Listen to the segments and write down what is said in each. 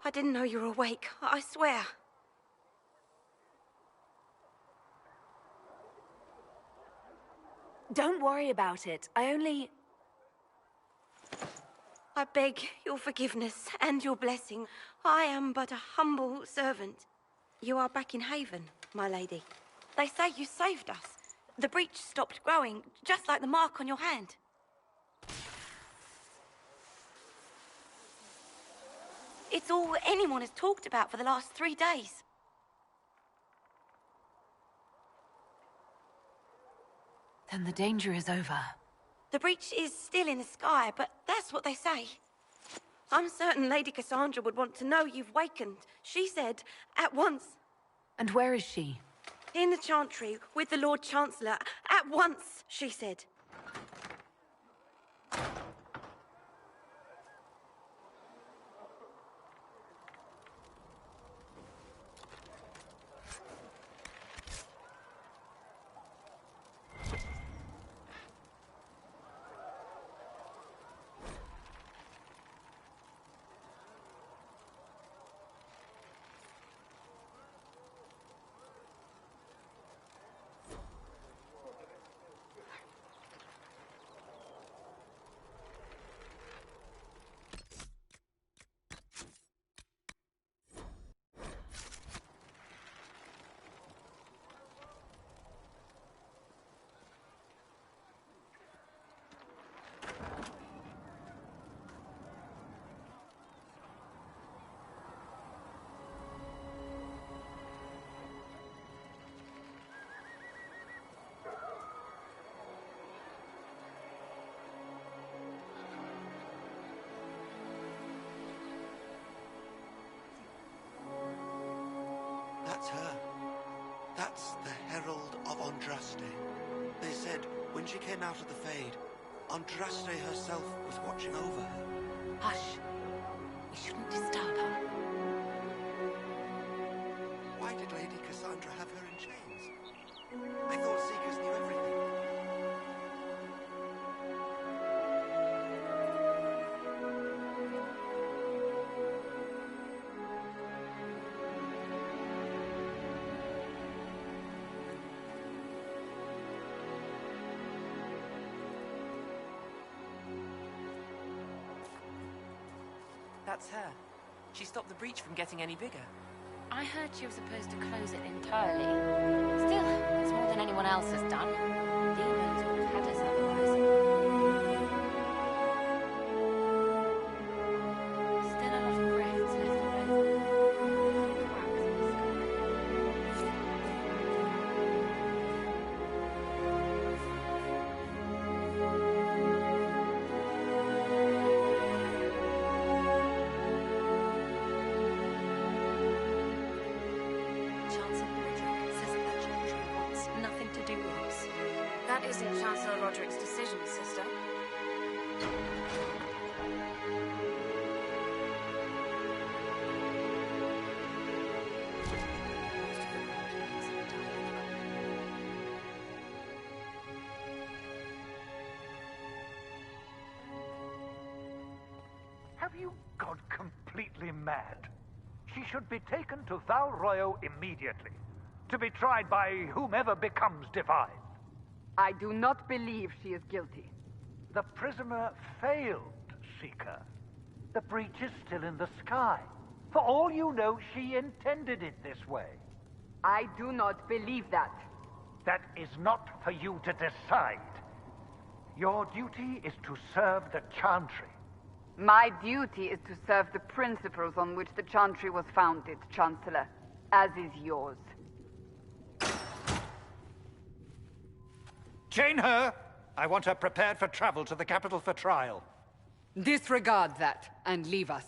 I didn't know you were awake, I swear. Don't worry about it. I beg your forgiveness and your blessing. I am but a humble servant. You are back in Haven, my lady. They say you saved us. The breach stopped growing, just like the mark on your hand. It's all anyone has talked about for the last 3 days. Then the danger is over. The breach is still in the sky, but that's what they say. I'm certain Lady Cassandra would want to know you've wakened. She said, at once. And where is she? In the Chantry, with the Lord Chancellor. At once, she said. That's her. That's the Herald of Andraste. They said when she came out of the Fade, Andraste herself was watching over her. Hush. We shouldn't disturb her. Why did Lady Cassandra have her in chains? I thought Seekers knew everything. That's her. She stopped the breach from getting any bigger. I heard she was supposed to close it entirely. Still, it's more than anyone else has done. Demons would have had us otherwise. Still a lot of cracks left to open. Cracks in the sky. That isn't Chancellor Roderick's decision, sister. Have you gone completely mad? She should be taken to Val Royo immediately, to be tried by whomever becomes divine. I do not believe she is guilty. The prisoner failed, Seeker. The breach is still in the sky. For all you know, she intended it this way. I do not believe that. That is not for you to decide. Your duty is to serve the Chantry. My duty is to serve the principles on which the Chantry was founded, Chancellor, as is yours. Chain her! I want her prepared for travel to the capital for trial. Disregard that, and leave us.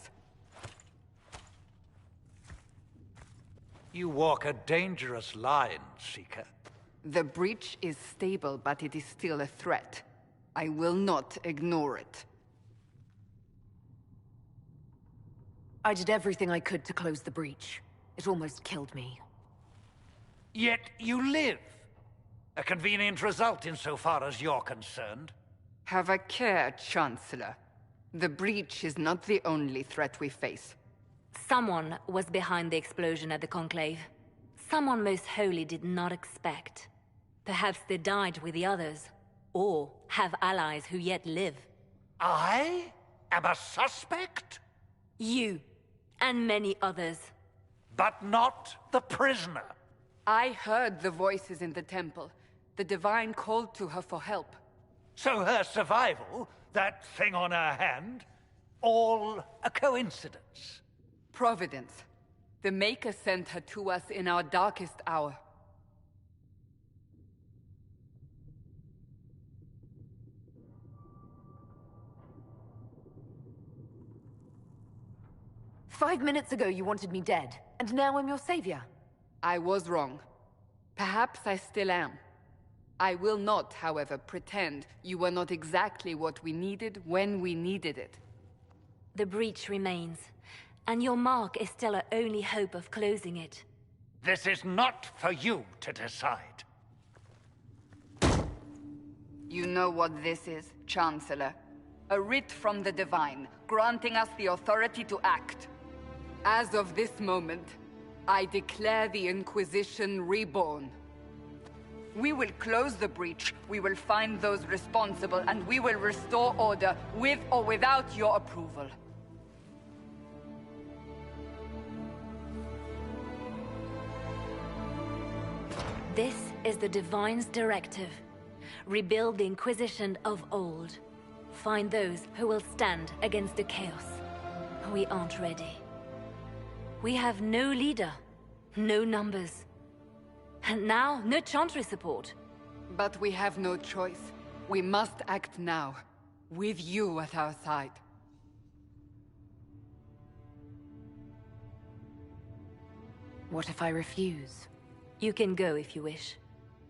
You walk a dangerous line, Seeker. The breach is stable, but it is still a threat. I will not ignore it. I did everything I could to close the breach. It almost killed me. Yet you live. A convenient result insofar as you're concerned. Have a care, Chancellor. The breach is not the only threat we face. Someone was behind the explosion at the Conclave. Someone most holy did not expect. Perhaps they died with the others, or have allies who yet live. I am a suspect? You, and many others. But not the prisoner. I heard the voices in the temple. The Divine called to her for help. So her survival, that thing on her hand, all a coincidence? Providence. The Maker sent her to us in our darkest hour. "5 minutes ago you wanted me dead, and now I'm your savior." I was wrong. Perhaps I still am. I will not, however, pretend you were not exactly what we needed when we needed it. The breach remains, and your mark is still our only hope of closing it. This is not for you to decide. You know what this is, Chancellor? A writ from the Divine, granting us the authority to act. As of this moment, I declare the Inquisition reborn. We will close the breach, we will find those responsible, and we will restore order with or without your approval. This is the Divine's directive. Rebuild the Inquisition of old. Find those who will stand against the chaos. We aren't ready. We have no leader, no numbers. And now, no Chantry support. But we have no choice. We must act now, with you at our side. What if I refuse? You can go if you wish.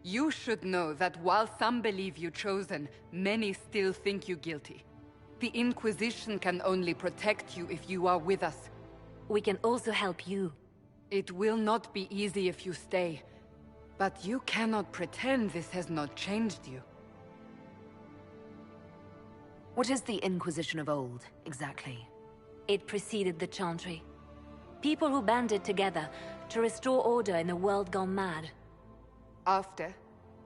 You should know that while some believe you chosen, many still think you guilty. The Inquisition can only protect you if you are with us. We can also help you. It will not be easy if you stay, but you cannot pretend this has not changed you. What is the Inquisition of old, exactly? It preceded the Chantry. People who banded together to restore order in a world gone mad. After,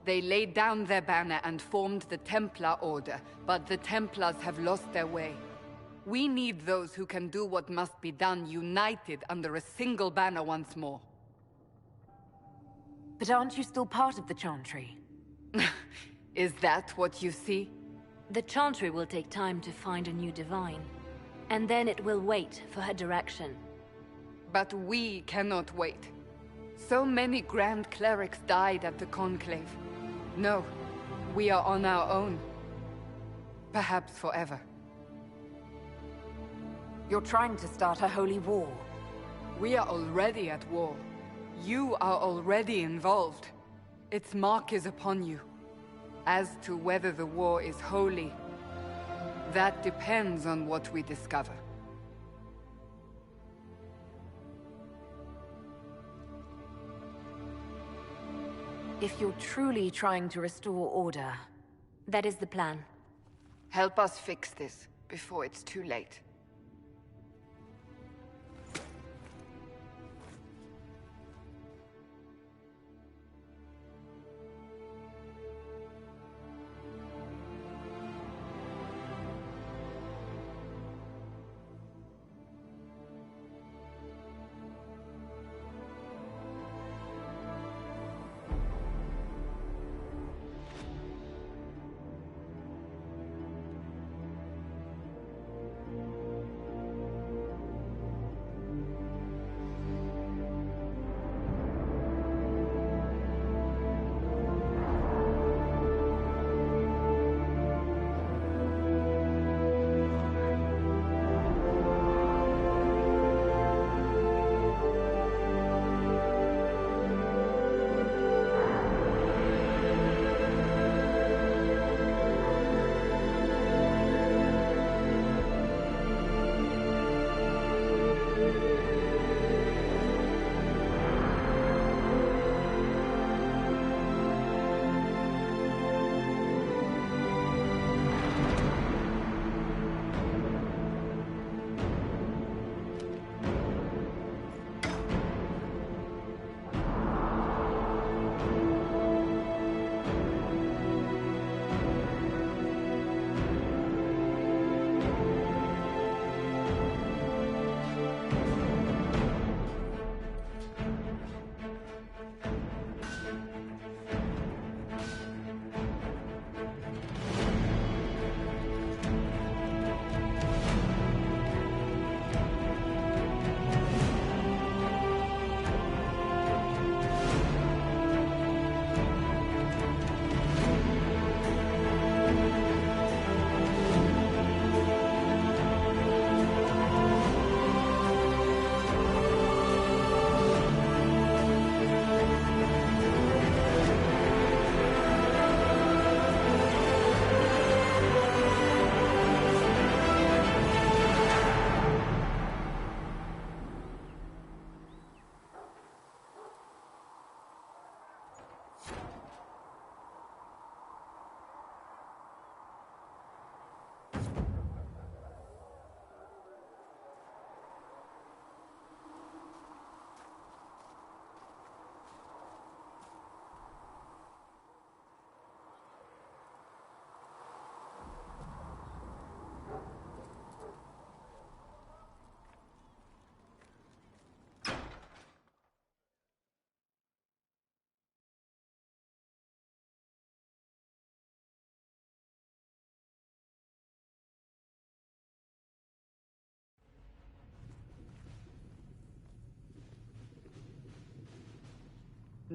they laid down their banner and formed the Templar Order, but the Templars have lost their way. We need those who can do what must be done, united under a single banner once more. But aren't you still part of the Chantry? Is that what you see? The Chantry will take time to find a new Divine. And then it will wait for her direction. But we cannot wait. So many Grand Clerics died at the Conclave. No, we are on our own. Perhaps forever. You're trying to start a holy war. We are already at war. You are already involved. Its mark is upon you. As to whether the war is holy, that depends on what we discover. If you're truly trying to restore order... That is the plan. Help us fix this before it's too late.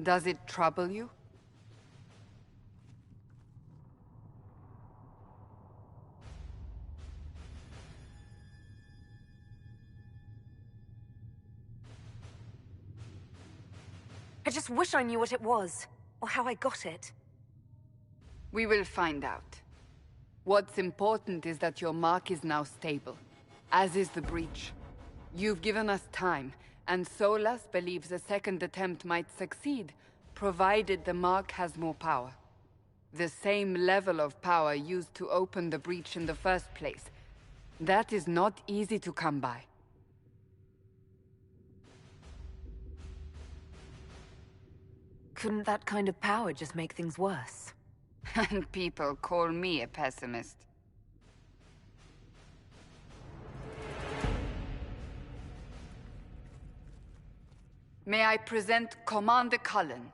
Does it trouble you? I just wish I knew what it was, or how I got it. We will find out. What's important is that your mark is now stable, as is the breach. You've given us time, and Solas believes a second attempt might succeed, provided the mark has more power. The same level of power used to open the breach in the first place. That is not easy to come by. Couldn't that kind of power just make things worse? And people call me a pessimist. May I present Commander Cullen,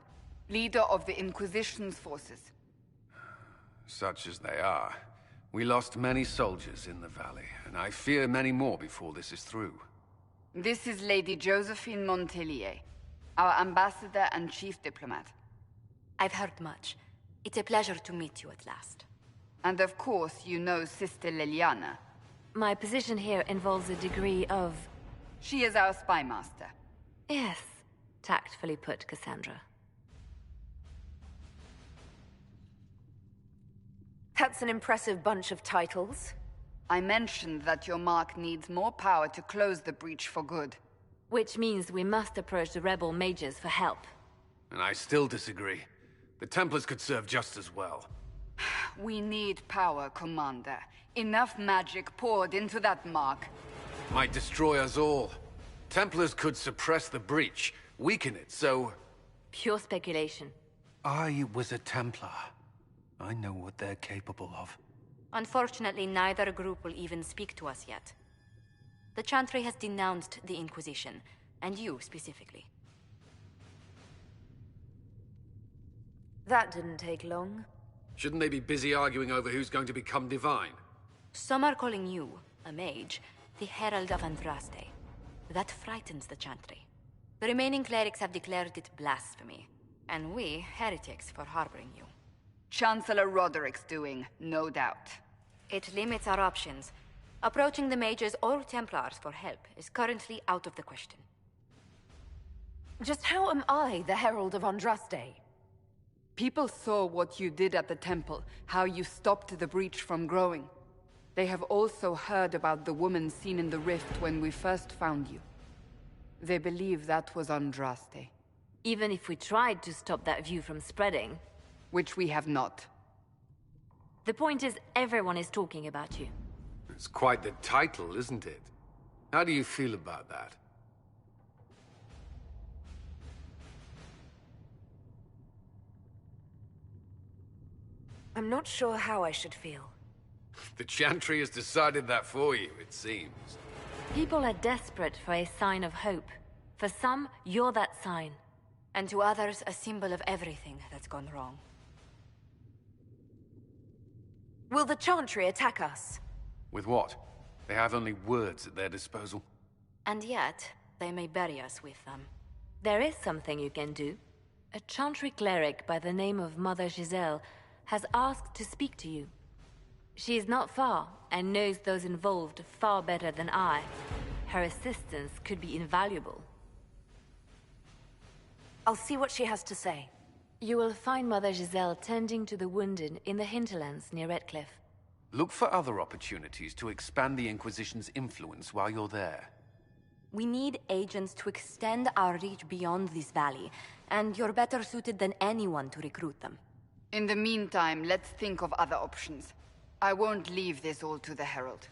leader of the Inquisition's forces. Such as they are. We lost many soldiers in the valley, and I fear many more before this is through. This is Lady Josephine Montelier, our ambassador and chief diplomat. I've heard much. It's a pleasure to meet you at last. And of course, you know Sister Liliana. My position here involves a degree of... She is our spy master. Yes, tactfully put, Cassandra. That's an impressive bunch of titles. I mentioned that your mark needs more power to close the breach for good. Which means we must approach the rebel mages for help. And I still disagree. The Templars could serve just as well. We need power, Commander. Enough magic poured into that mark. Might destroy us all. Templars could suppress the breach, weaken it, so... Pure speculation. I was a Templar. I know what they're capable of. Unfortunately, neither group will even speak to us yet. The Chantry has denounced the Inquisition, and you specifically. That didn't take long. Shouldn't they be busy arguing over who's going to become divine? Some are calling you, a mage, the Herald of Andraste. That frightens the Chantry. The remaining clerics have declared it blasphemy, and we, heretics, for harboring you. Chancellor Roderick's doing, no doubt. It limits our options. Approaching the mages or Templars for help is currently out of the question. Just how am I the Herald of Andraste? People saw what you did at the temple, how you stopped the breach from growing. They have also heard about the woman seen in the rift when we first found you. They believe that was Andraste. Even if we tried to stop that view from spreading... Which we have not. The point is, everyone is talking about you. It's quite the title, isn't it? How do you feel about that? I'm not sure how I should feel. The Chantry has decided that for you, it seems. People are desperate for a sign of hope. For some, you're that sign. And to others, a symbol of everything that's gone wrong. Will the Chantry attack us? With what? They have only words at their disposal. And yet, they may bury us with them. There is something you can do. A Chantry cleric by the name of Mother Giselle has asked to speak to you. She is not far, and knows those involved far better than I. Her assistance could be invaluable. I'll see what she has to say. You will find Mother Giselle tending to the wounded in the hinterlands near Redcliffe. Look for other opportunities to expand the Inquisition's influence while you're there. We need agents to extend our reach beyond this valley, and you're better suited than anyone to recruit them. In the meantime, let's think of other options. I won't leave this all to the Herald.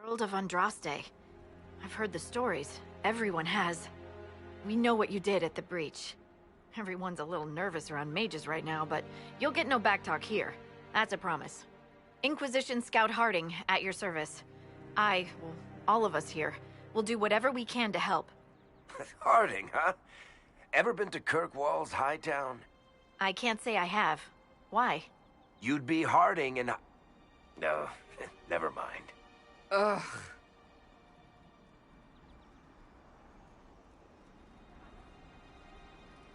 Herald of Andraste. I've heard the stories. Everyone has. We know what you did at the breach. Everyone's a little nervous around mages right now, but you'll get no backtalk here. That's a promise. Inquisition Scout Harding, at your service. All of us here, will do whatever we can to help. Harding, huh? Ever been to Kirkwall's Hightown? I can't say I have. Why? You'd be Harding and... No, never mind. Ugh.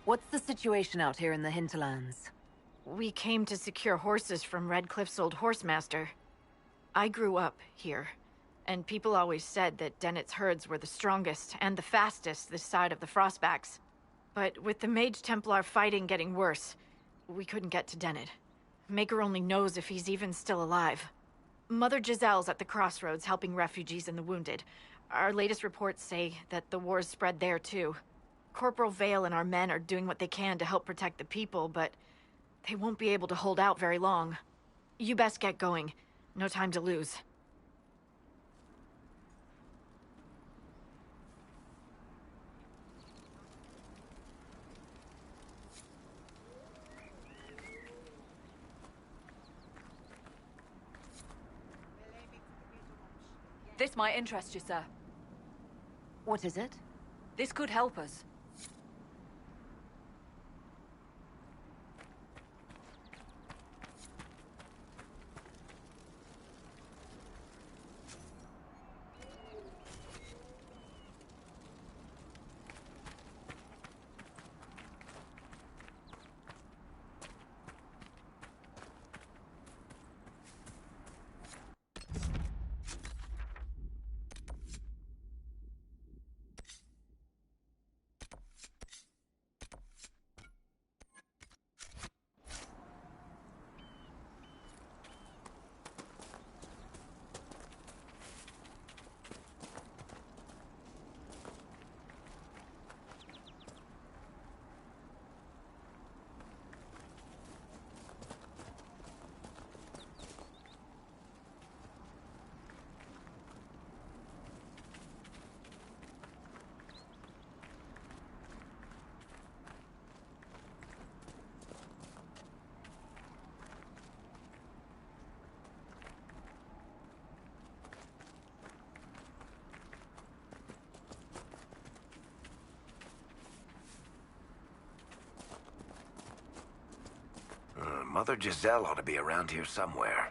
What's the situation out here in the hinterlands? We came to secure horses from Redcliffe's old horsemaster. I grew up here, and people always said that Dennett's herds were the strongest and the fastest this side of the Frostbacks. But with the Mage Templar fighting getting worse, we couldn't get to Dennett. Maker only knows if he's even still alive. Mother Giselle's at the crossroads helping refugees and the wounded. Our latest reports say that the war's spread there too. Corporal Vale and our men are doing what they can to help protect the people, but they won't be able to hold out very long. You best get going. No time to lose. This might interest you, sir. What is it? This could help us. Mother Giselle ought to be around here somewhere.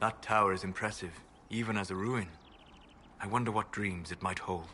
That tower is impressive, even as a ruin. I wonder what dreams it might hold.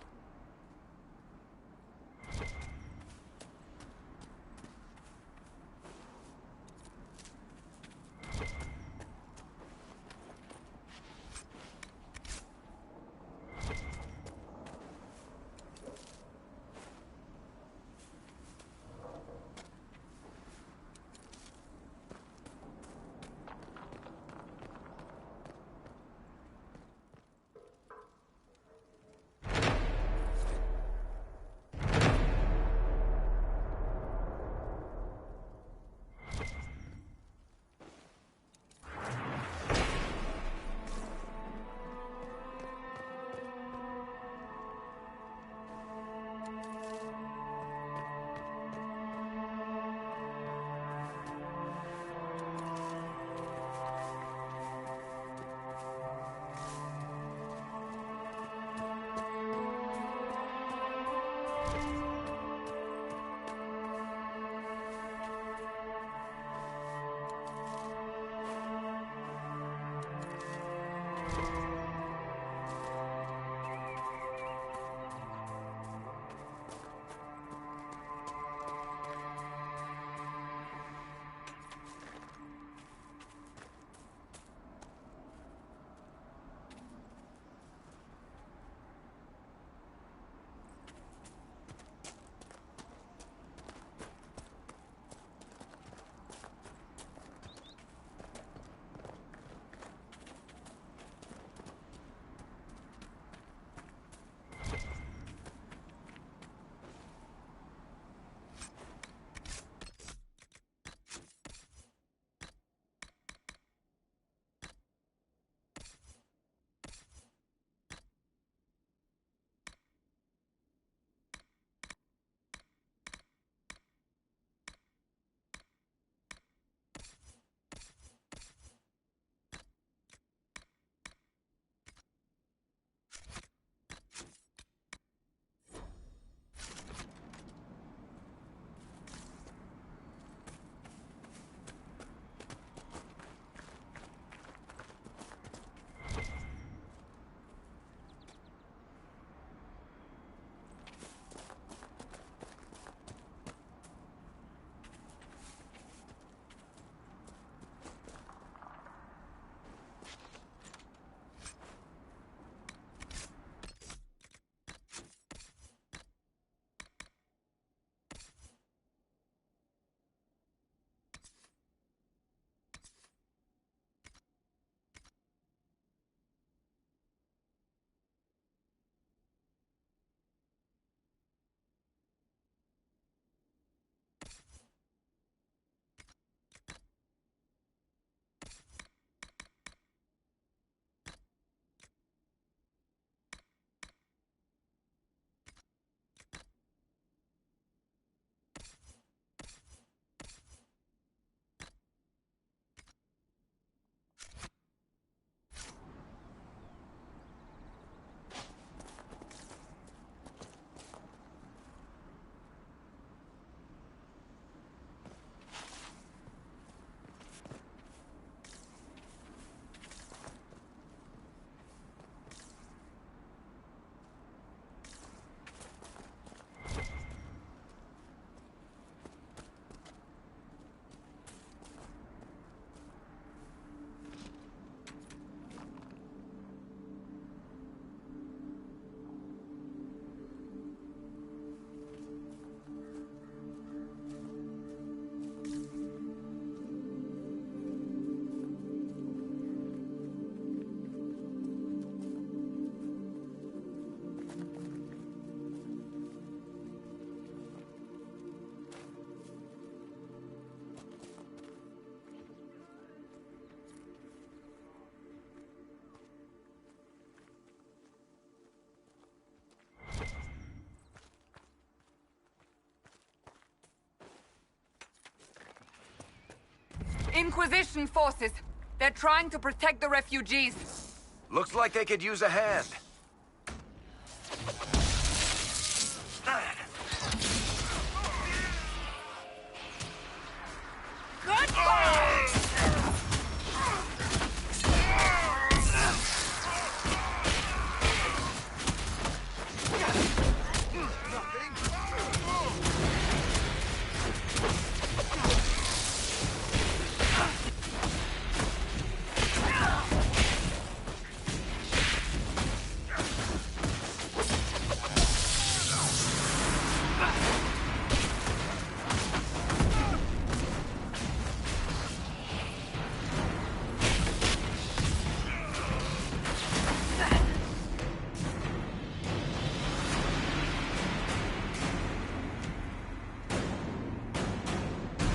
Inquisition forces. They're trying to protect the refugees. Looks like they could use a hand. Goodbye!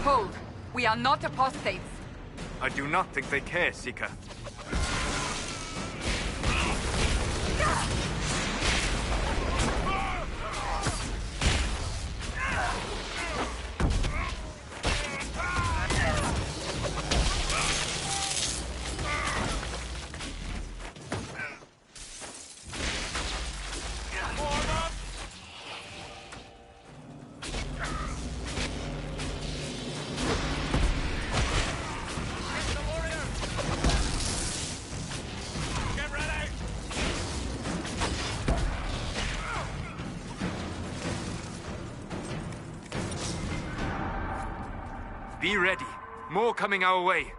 Hold. We are not apostates. I do not think they care, Seeker. Be ready. More coming our way.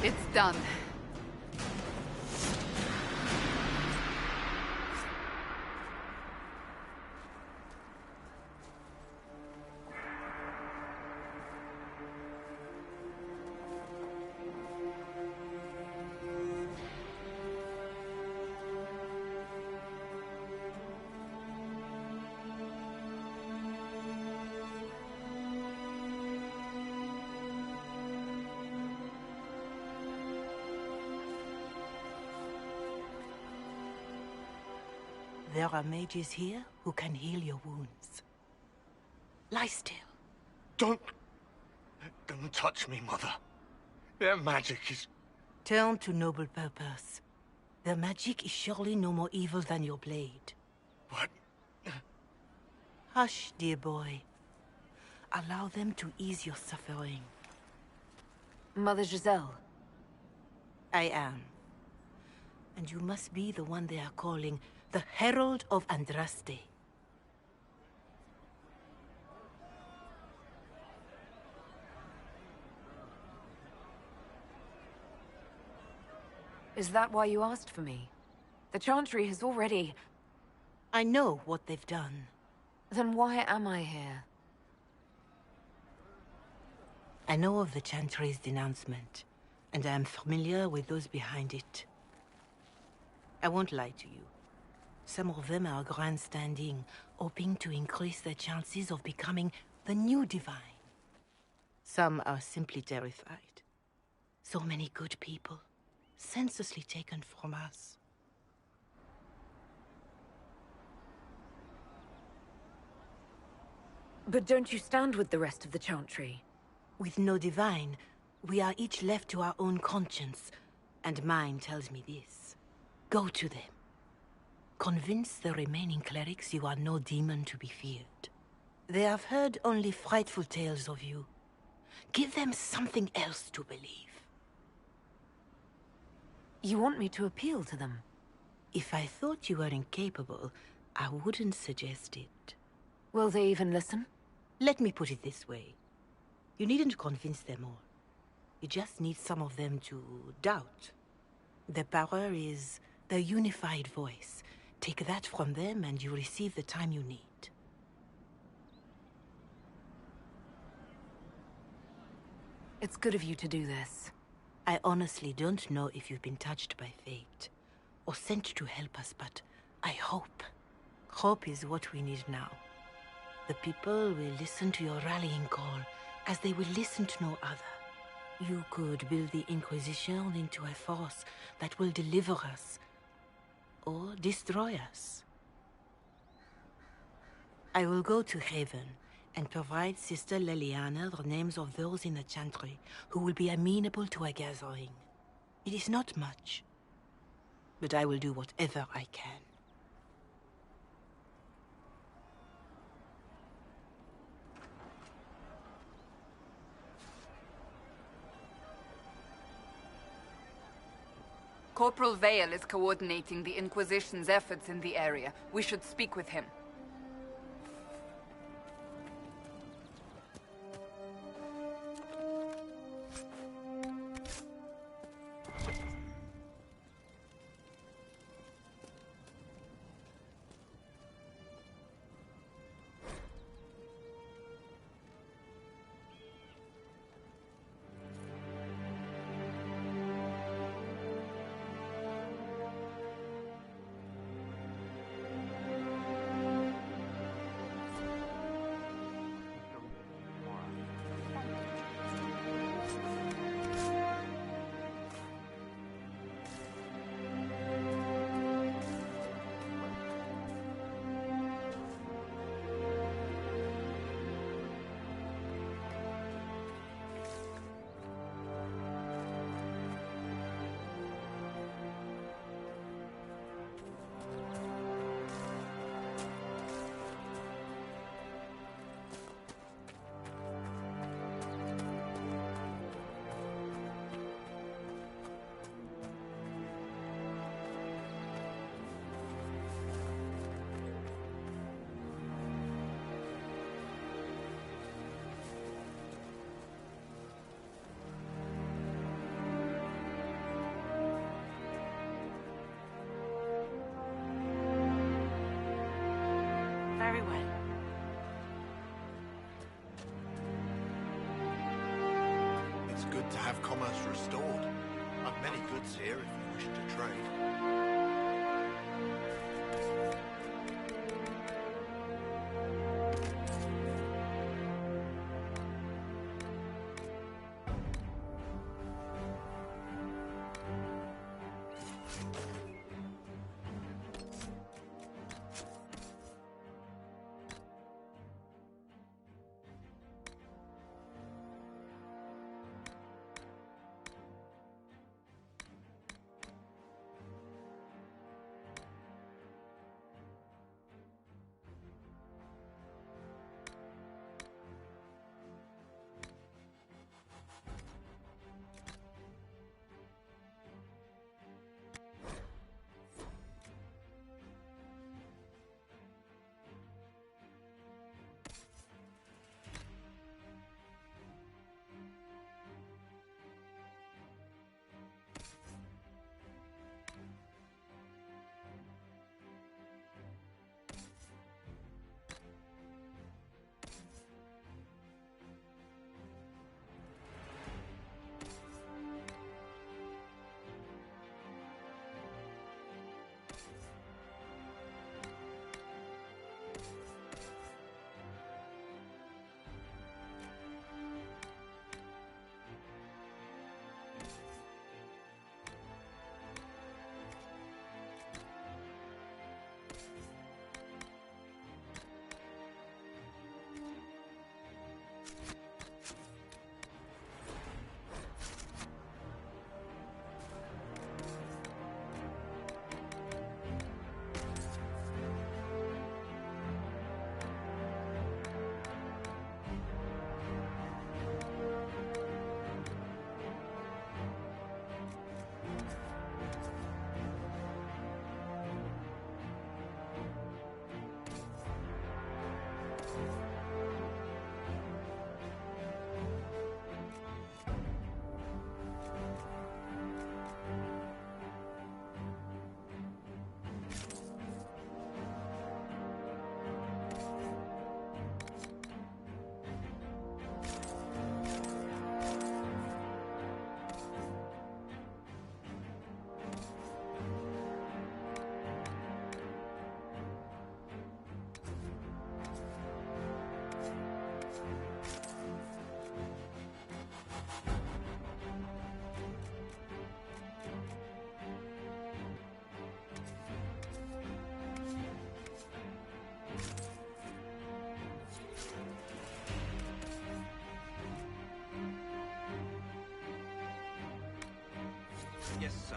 It's done. There are mages here who can heal your wounds. Lie still. Don't touch me, Mother. Their magic is... Turn to noble purpose. Their magic is surely no more evil than your blade. But... Hush, dear boy. Allow them to ease your suffering. Mother Giselle. I am. And you must be the one they are calling the Herald of Andraste. Is that why you asked for me? The Chantry has already... I know what they've done. Then why am I here? I know of the Chantry's denouncement, and I am familiar with those behind it. I won't lie to you. Some of them are grandstanding, hoping to increase their chances of becoming the new divine. Some are simply terrified. So many good people, senselessly taken from us. But don't you stand with the rest of the Chantry? With no divine, we are each left to our own conscience, and mine tells me this. Go to them. Convince the remaining clerics you are no demon to be feared. They have heard only frightful tales of you. Give them something else to believe. You want me to appeal to them? If I thought you were incapable, I wouldn't suggest it. Will they even listen? Let me put it this way. You needn't convince them all. You just need some of them to doubt. Their power is their unified voice. Take that from them and you receive the time you need. It's good of you to do this. I honestly don't know if you've been touched by fate, or sent to help us, but I hope. Hope is what we need now. The people will listen to your rallying call, as they will listen to no other. You could build the Inquisition into a force that will deliver us, or destroy us. I will go to Haven and provide Sister Leliana the names of those in the Chantry who will be amenable to a gathering. It is not much, but I will do whatever I can. Corporal Vale is coordinating the Inquisition's efforts in the area. We should speak with him. Very well. It's good to have commerce restored. I've many goods here if you wish to trade. Yes, sir.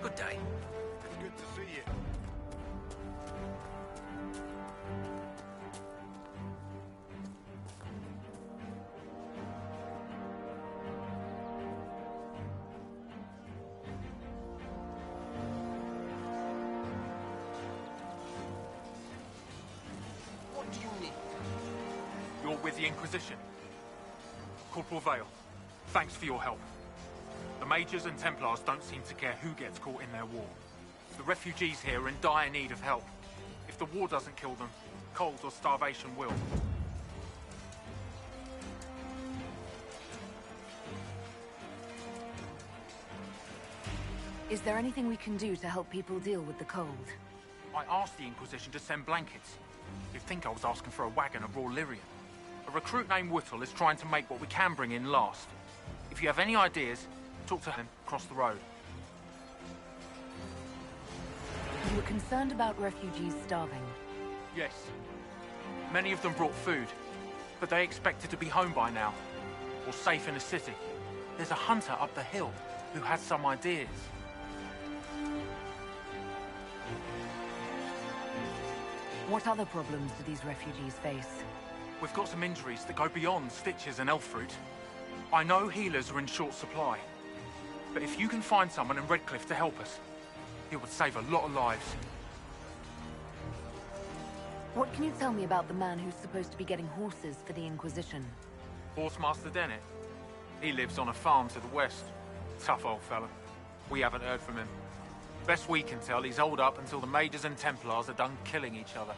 Good day. Good to see you. What do you need? You're with the Inquisition. Corporal Vale, thanks for your help. The Mages and Templars don't seem to care who gets caught in their war. The refugees here are in dire need of help. If the war doesn't kill them, cold or starvation will. Is there anything we can do to help people deal with the cold? I asked the Inquisition to send blankets. You'd think I was asking for a wagon of raw lyrium. A recruit named Whittle is trying to make what we can bring in last. If you have any ideas, talk to him across the road. You were concerned about refugees starving. Yes. Many of them brought food, but they expected to be home by now, or safe in a city. There's a hunter up the hill who has some ideas. What other problems do these refugees face? We've got some injuries that go beyond stitches and elf fruit. I know healers are in short supply, but if you can find someone in Redcliffe to help us, it would save a lot of lives. What can you tell me about the man who's supposed to be getting horses for the Inquisition? Horsemaster Dennett. He lives on a farm to the west. Tough old fella. We haven't heard from him. Best we can tell, he's holed up until the Mages and Templars are done killing each other.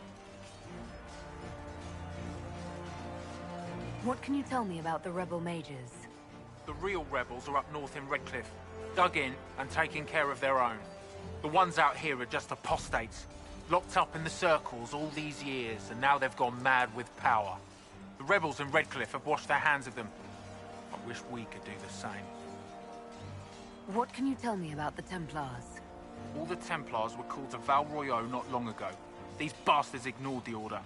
What can you tell me about the rebel mages? The real rebels are up north in Redcliffe, dug in and taking care of their own. The ones out here are just apostates, locked up in the circles all these years, and now they've gone mad with power. The rebels in Redcliffe have washed their hands of them. I wish we could do the same. What can you tell me about the Templars? All the Templars were called to Val Royeaux not long ago. These bastards ignored the order.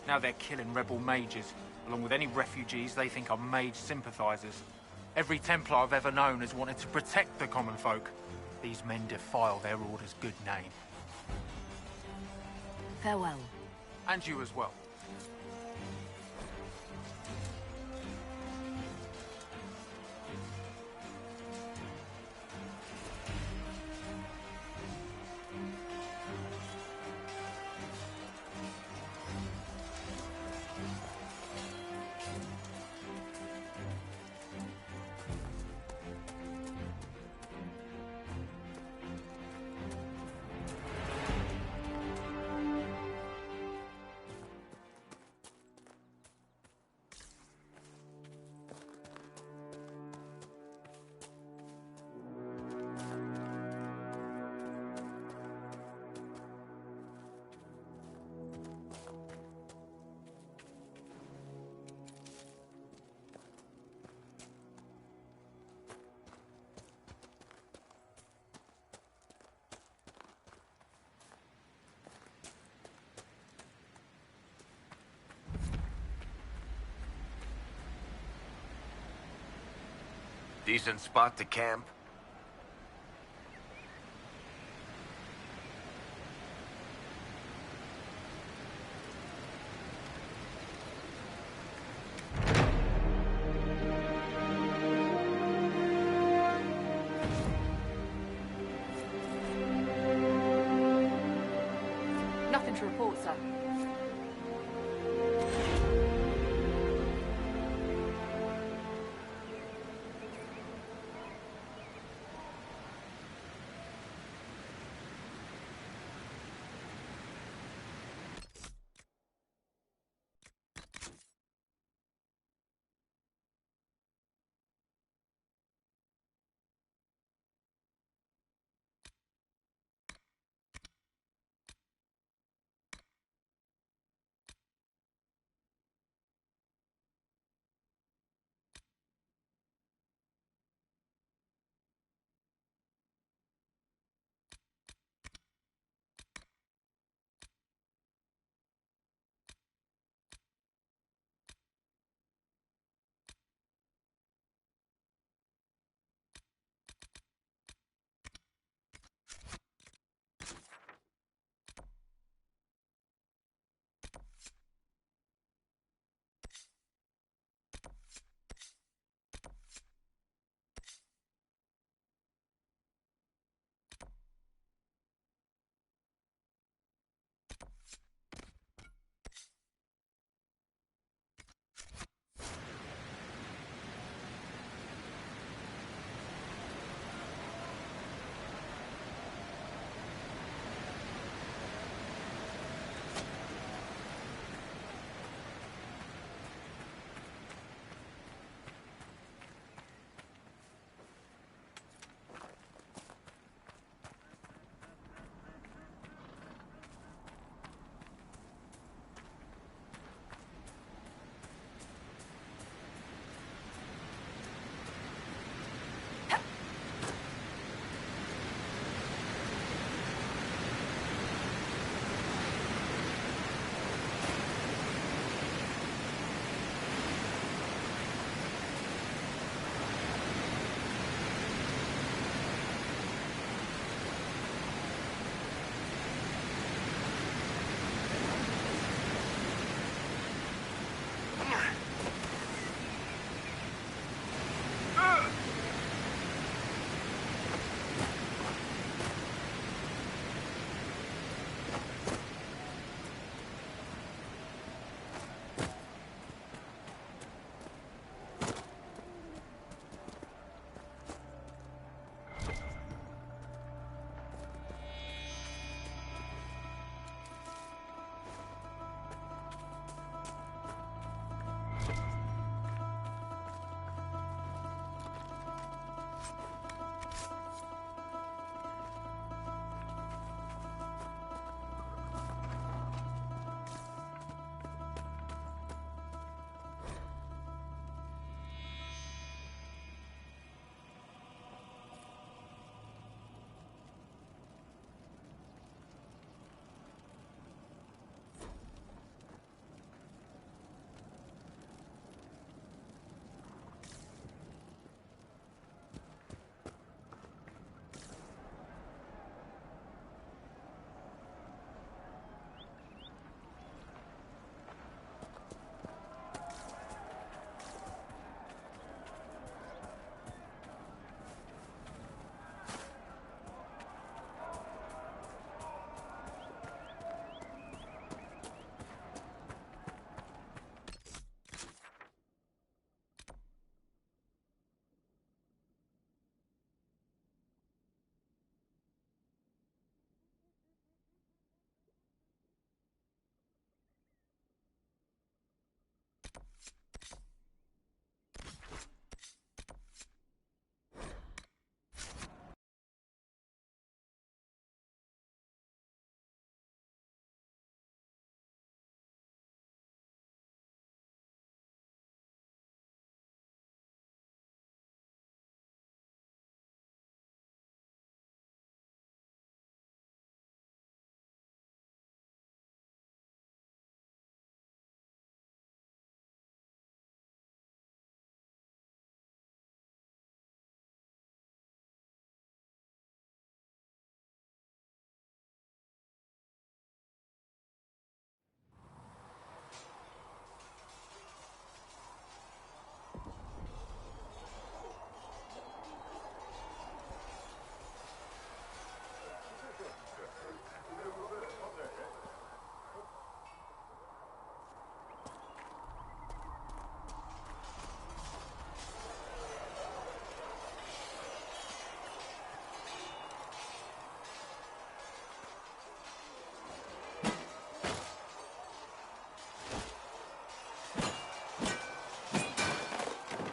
Now they're killing rebel mages, along with any refugees they think are Mage sympathizers. Every Templar I've ever known has wanted to protect the common folk. These men defile their order's good name. Farewell. And you as well. Decent spot to camp. Nothing to report, sir.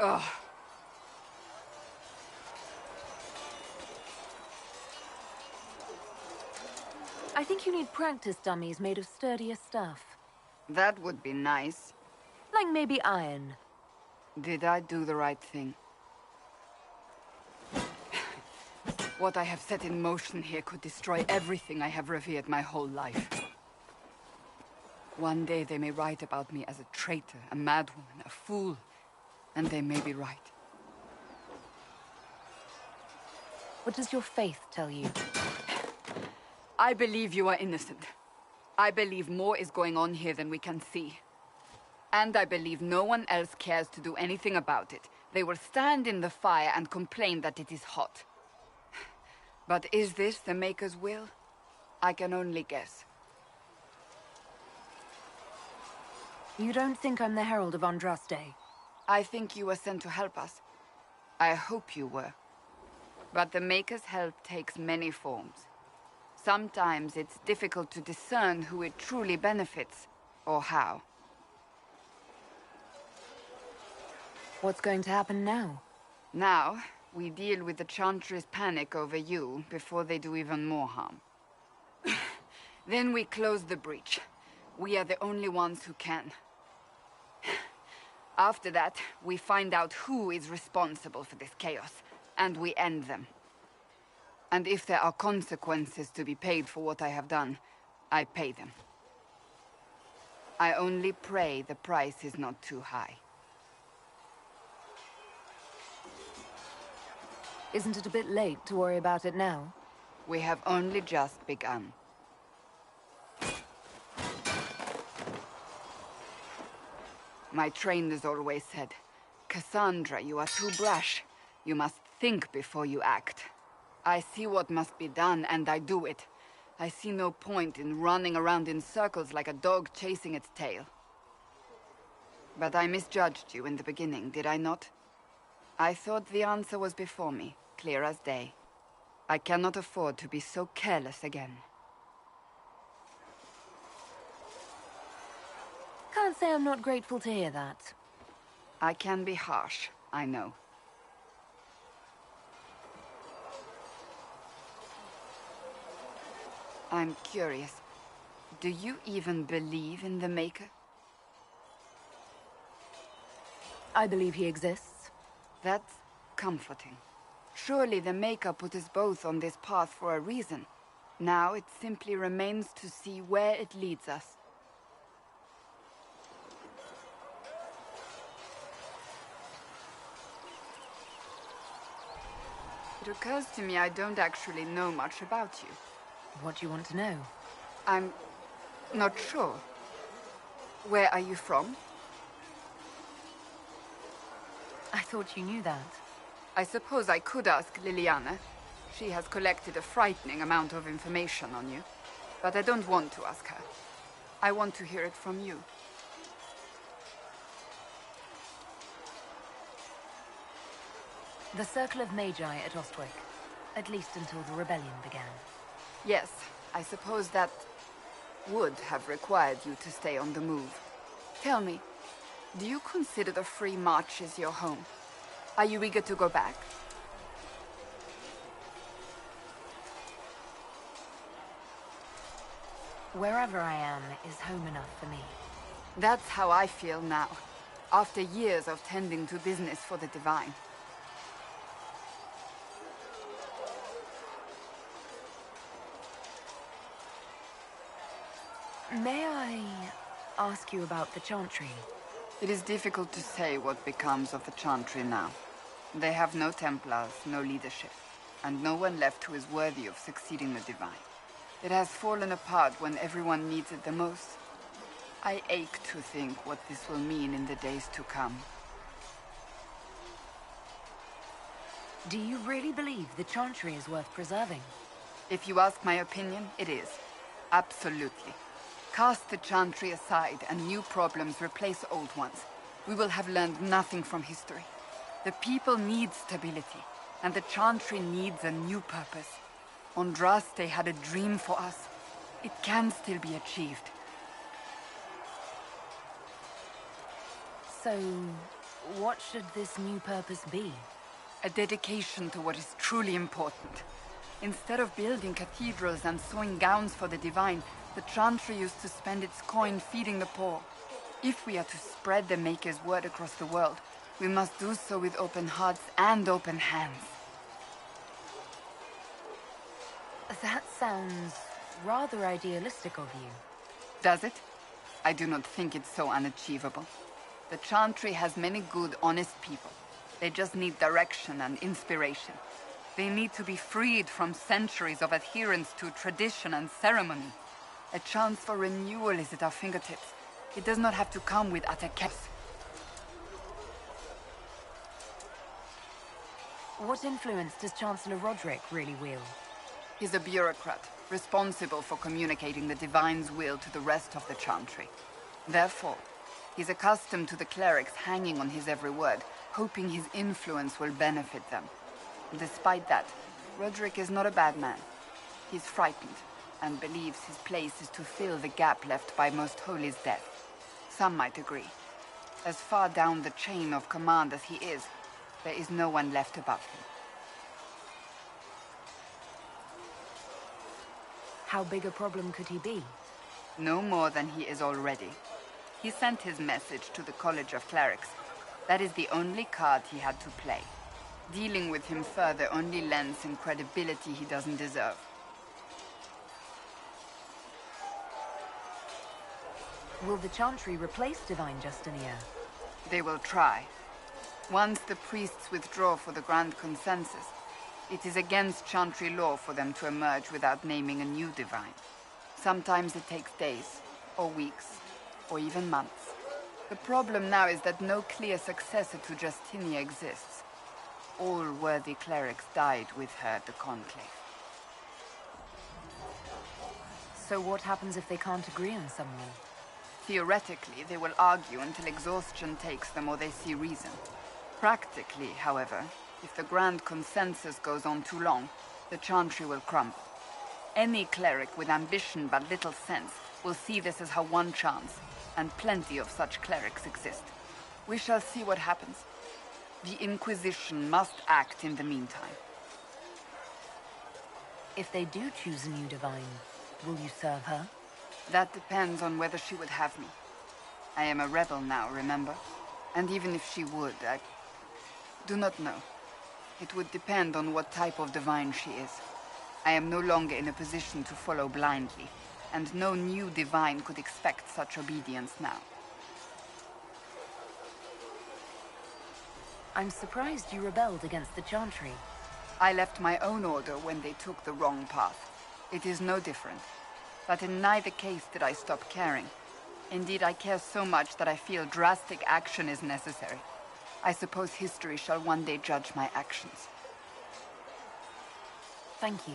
Ugh. I think you need practice dummies made of sturdier stuff. That would be nice. Like maybe iron. Did I do the right thing? What I have set in motion here could destroy everything I have revered my whole life. One day they may write about me as a traitor, a madwoman, a fool, and they may be right. What does your faith tell you? I believe you are innocent. I believe more is going on here than we can see. And I believe no one else cares to do anything about it. They will stand in the fire and complain that it is hot. But is this the Maker's will? I can only guess. You don't think I'm the Herald of Andraste? I think you were sent to help us. I hope you were. But the Maker's help takes many forms. Sometimes it's difficult to discern who it truly benefits, or how. What's going to happen now? Now, we deal with the Chantry's panic over you before they do even more harm. Then we close the breach. We are the only ones who can. After that, we find out who is responsible for this chaos, and we end them. And if there are consequences to be paid for what I have done, I pay them. I only pray the price is not too high. Isn't it a bit late to worry about it now? We have only just begun. My trainers always said, Cassandra, you are too brash. You must think before you act. I see what must be done, and I do it. I see no point in running around in circles like a dog chasing its tail. But I misjudged you in the beginning, did I not? I thought the answer was before me, clear as day. I cannot afford to be so careless again. Can't say I'm not grateful to hear that. I can be harsh, I know. I'm curious. Do you even believe in the Maker? I believe he exists. That's comforting. Surely the Maker put us both on this path for a reason. Now it simply remains to see where it leads us. It occurs to me I don't actually know much about you. What do you want to know? I'm not sure. Where are you from? I thought you knew that. I suppose I could ask Liliana. She has collected a frightening amount of information on you. But I don't want to ask her. I want to hear it from you. The Circle of Magi at Ostwick. At least until the rebellion began. Yes, I suppose that would have required you to stay on the move. Tell me, do you consider the FreeMarcher your home? Are you eager to go back? Wherever I am is home enough for me. That's how I feel now, after years of tending to business for the Divine. May I ask you about the Chantry? It is difficult to say what becomes of the Chantry now. They have no Templars, no leadership, and no one left who is worthy of succeeding the Divine. It has fallen apart when everyone needs it the most. I ache to think what this will mean in the days to come. Do you really believe the Chantry is worth preserving? If you ask my opinion, it is. Absolutely. Cast the Chantry aside and new problems replace old ones. We will have learned nothing from history. The people need stability, and the Chantry needs a new purpose. Andraste had a dream for us. It can still be achieved. So, What should this new purpose be? A dedication to what is truly important. Instead of building cathedrals and sewing gowns for the divine, the Chantry used to spend its coin feeding the poor. If we are to spread the Maker's word across the world, we must do so with open hearts and open hands. That sounds rather idealistic of you. Does it? I do not think it's so unachievable. The Chantry has many good, honest people. They just need direction and inspiration. They need to be freed from centuries of adherence to tradition and ceremony. A chance for renewal is at our fingertips. It does not have to come with utter chaos. What influence does Chancellor Roderick really wield? He's a bureaucrat, responsible for communicating the Divine's will to the rest of the Chantry. Therefore, he's accustomed to the clerics hanging on his every word, hoping his influence will benefit them. Despite that, Roderick is not a bad man. He's frightened, and believes his place is to fill the gap left by Most Holy's death. Some might agree. As far down the chain of command as he is, there is no one left above him. How big a problem could he be? No more than he is already. He sent his message to the College of Clerics. That is the only card he had to play. Dealing with him further only lends him credibility he doesn't deserve. Will the Chantry replace Divine Justinian? They will try. Once the priests withdraw for the Grand Consensus, it is against Chantry law for them to emerge without naming a new divine. Sometimes it takes days, or weeks, or even months. The problem now is that no clear successor to Justinia exists. All worthy clerics died with her at the Conclave. So what happens if they can't agree on someone? Theoretically, they will argue until exhaustion takes them or they see reason. Practically, however, if the Grand Consensus goes on too long, the Chantry will crumble. Any cleric with ambition but little sense will see this as her one chance, and plenty of such clerics exist. We shall see what happens. The Inquisition must act in the meantime. If they do choose a new divine, will you serve her? That depends on whether she would have me. I am a rebel now, remember? And even if she would, I do not know. It would depend on what type of divine she is. I am no longer in a position to follow blindly, and no new divine could expect such obedience now. I'm surprised you rebelled against the Chantry. I left my own order when they took the wrong path. It is no different. But in neither case did I stop caring. Indeed, I care so much that I feel drastic action is necessary. I suppose history shall one day judge my actions. Thank you.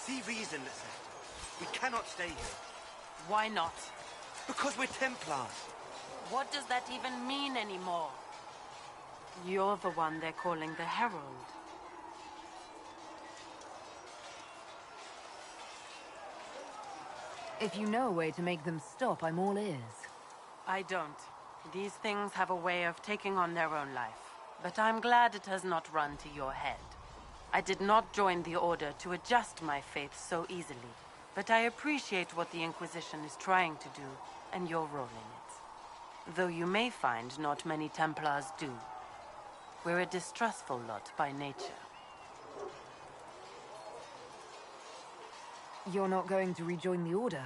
See reason, Lisette. We cannot stay here. Why not? Because we're Templars. What does that even mean anymore? You're the one they're calling the Herald. If you know a way to make them stop, I'm all ears. I don't. These things have a way of taking on their own life. But I'm glad it has not run to your head. I did not join the Order to adjust my faith so easily, but I appreciate what the Inquisition is trying to do, and your role in it. Though you may find not many Templars do. We're a distrustful lot by nature. You're not going to rejoin the Order?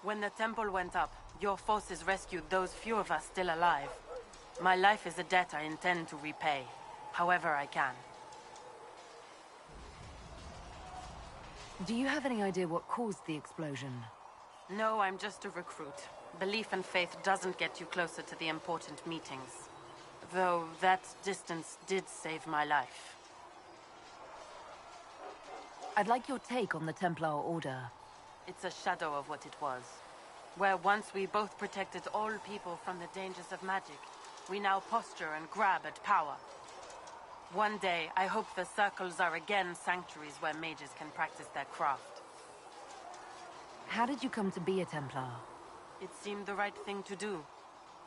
When the temple went up, your forces rescued those few of us still alive. My life is a debt I intend to repay, however I can. Do you have any idea what caused the explosion? No, I'm just a recruit. Belief and faith doesn't get you closer to the important meetings. Though that distance did save my life. I'd like your take on the Templar Order. It's a shadow of what it was. Where once we both protected all people from the dangers of magic, we now posture and grab at power. One day, I hope the circles are again sanctuaries where mages can practice their craft. How did you come to be a Templar? It seemed the right thing to do.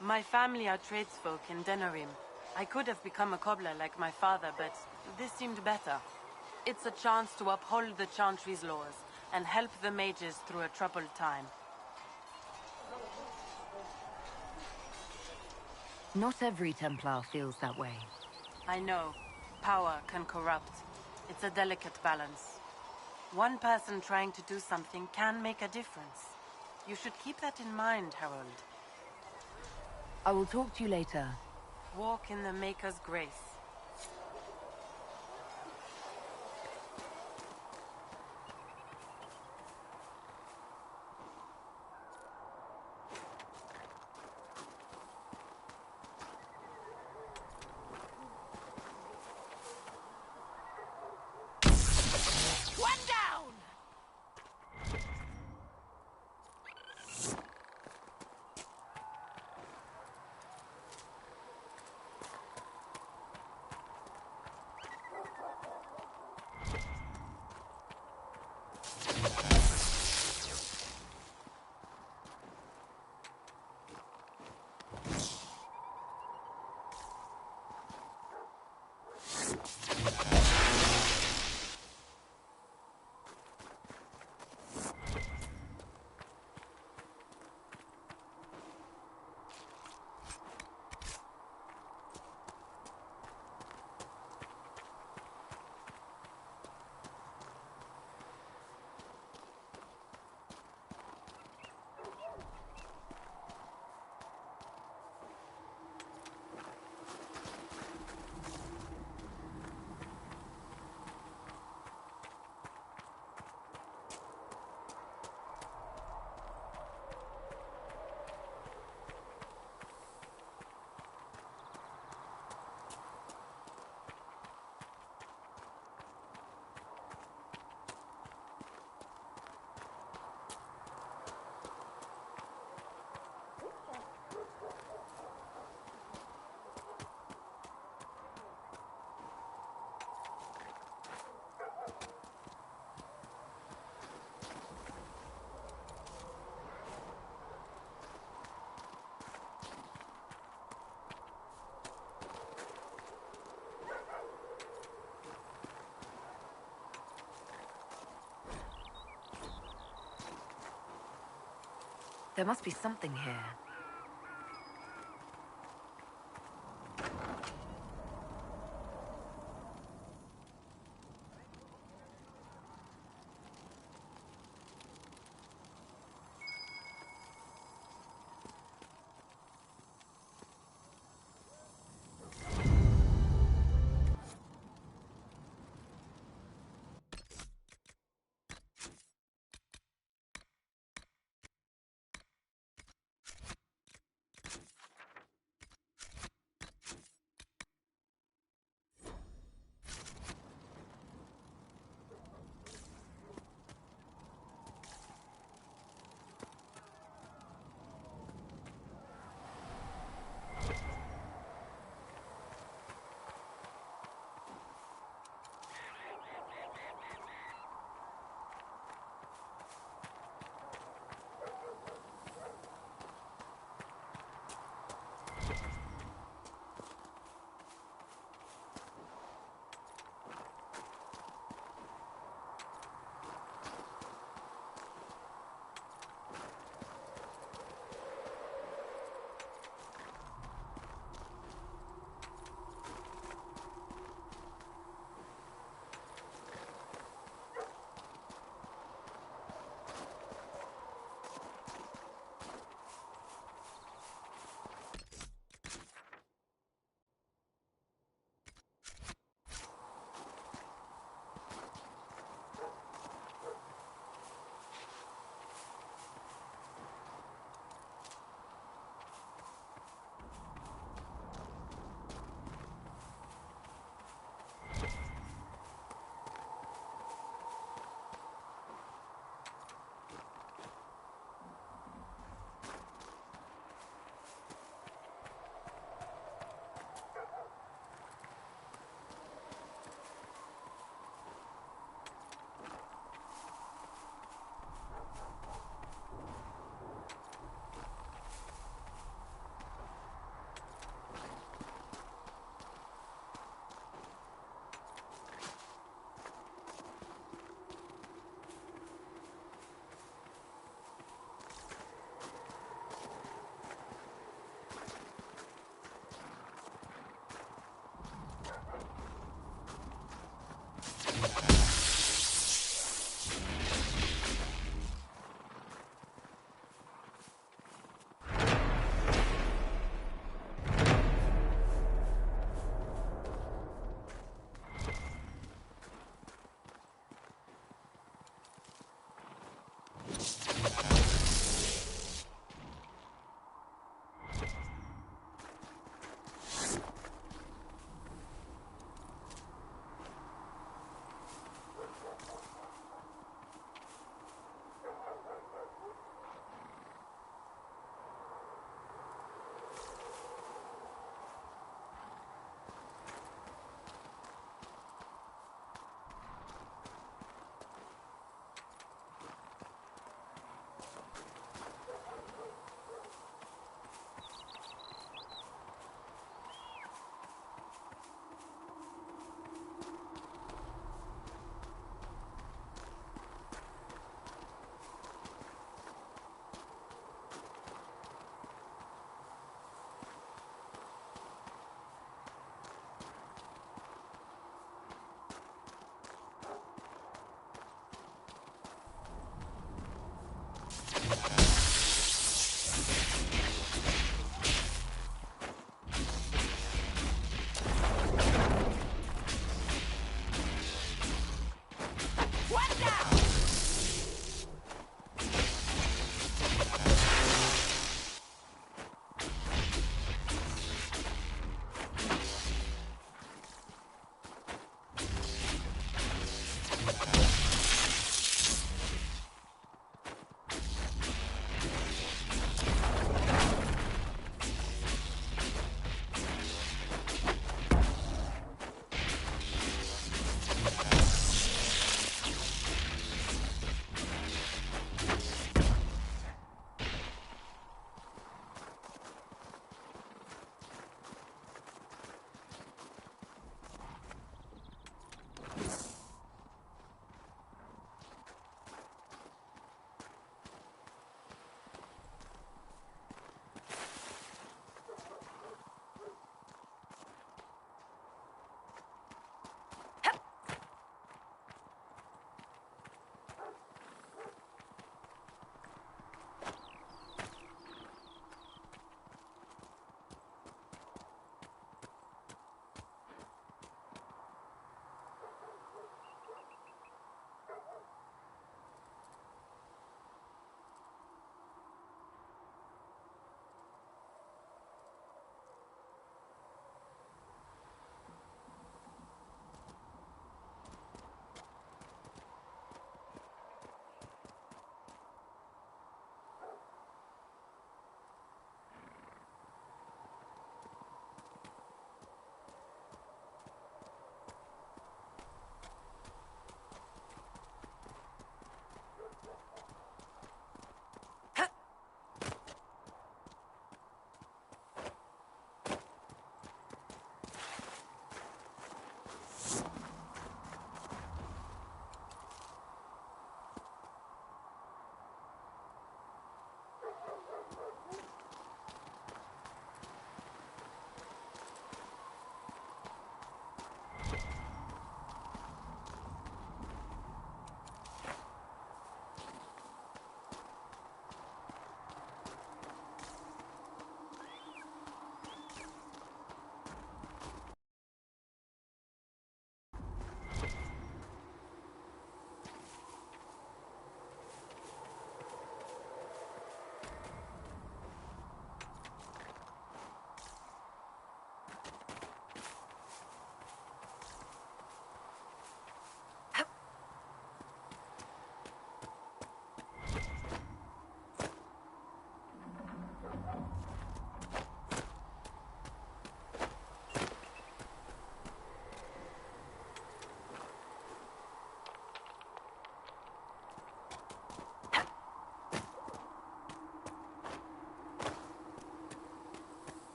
My family are tradesfolk in Denerim. I could have become a cobbler like my father, but this seemed better. It's a chance to uphold the Chantry's laws and help the mages through a troubled time. Not every Templar feels that way. I know. Power can corrupt. It's a delicate balance. One person trying to do something can make a difference. You should keep that in mind, Harold. I will talk to you later. Walk in the Maker's grace. There must be something here.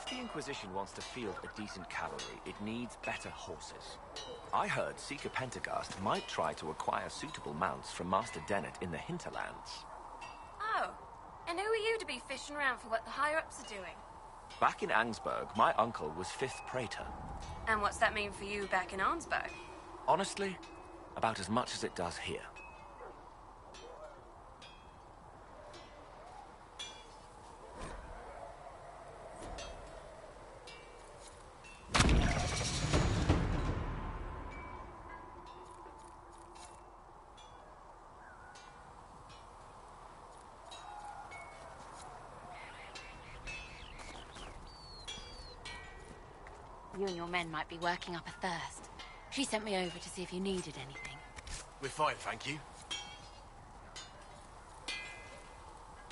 If the Inquisition wants to field a decent cavalry, it needs better horses. I heard Seeker Pentegast might try to acquire suitable mounts from Master Dennett in the hinterlands. Oh, and who are you to be fishing around for what the higher-ups are doing? Back in Angsburg, my uncle was 5th Praetor. And what's that mean for you back in Arnsberg? Honestly, about as much as it does here. You and your men might be working up a thirst. She sent me over to see if you needed anything. We're fine, thank you.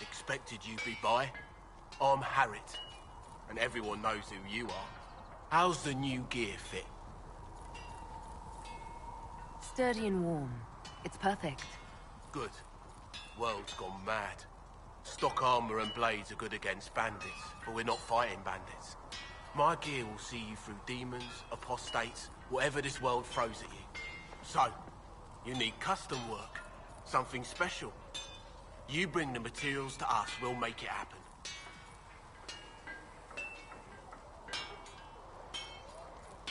Expected you'd be by. I'm Harriet, and everyone knows who you are. How's the new gear fit? Sturdy and warm. It's perfect. Good. World's gone mad. Stock armor and blades are good against bandits, but we're not fighting bandits. My gear will see you through demons, apostates, whatever this world throws at you. So, you need custom work. Something special. You bring the materials to us, we'll make it happen.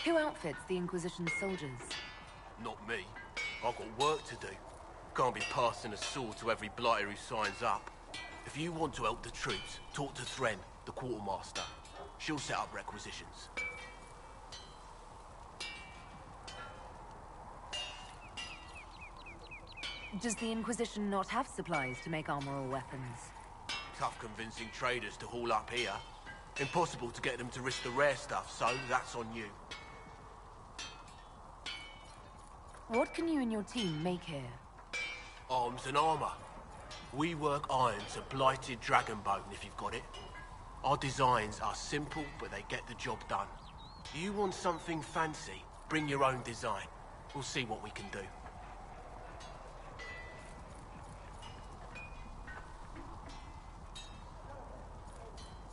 Who outfits the Inquisition soldiers? Not me. I've got work to do. Can't be passing a sword to every blighter who signs up. If you want to help the troops, talk to Thren, the quartermaster. She'll set up requisitions. Does the Inquisition not have supplies to make armor or weapons? Tough convincing traders to haul up here. Impossible to get them to risk the rare stuff, so that's on you. What can you and your team make here? Arms and armor. We work iron to blighted dragonbone, if you've got it. Our designs are simple, but they get the job done. You want something fancy, bring your own design. We'll see what we can do.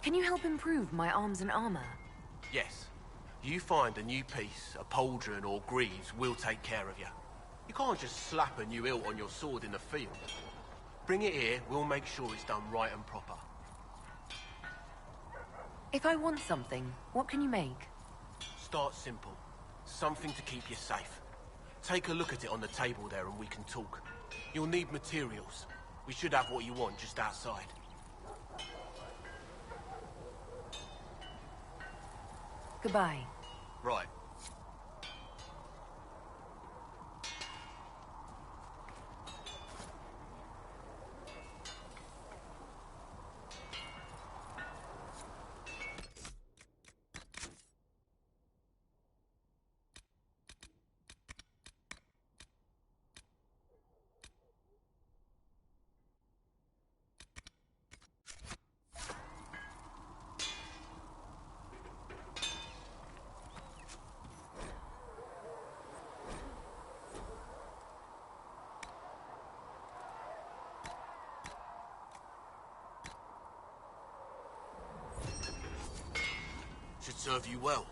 Can you help improve my arms and armor? Yes. You find a new piece, a pauldron or greaves, we'll take care of you. You can't just slap a new hilt on your sword in the field. Bring it here, we'll make sure it's done right and proper. If I want something, what can you make? Start simple. Something to keep you safe. Take a look at it on the table there and we can talk. You'll need materials. We should have what you want just outside. Goodbye. Right. Should serve you well.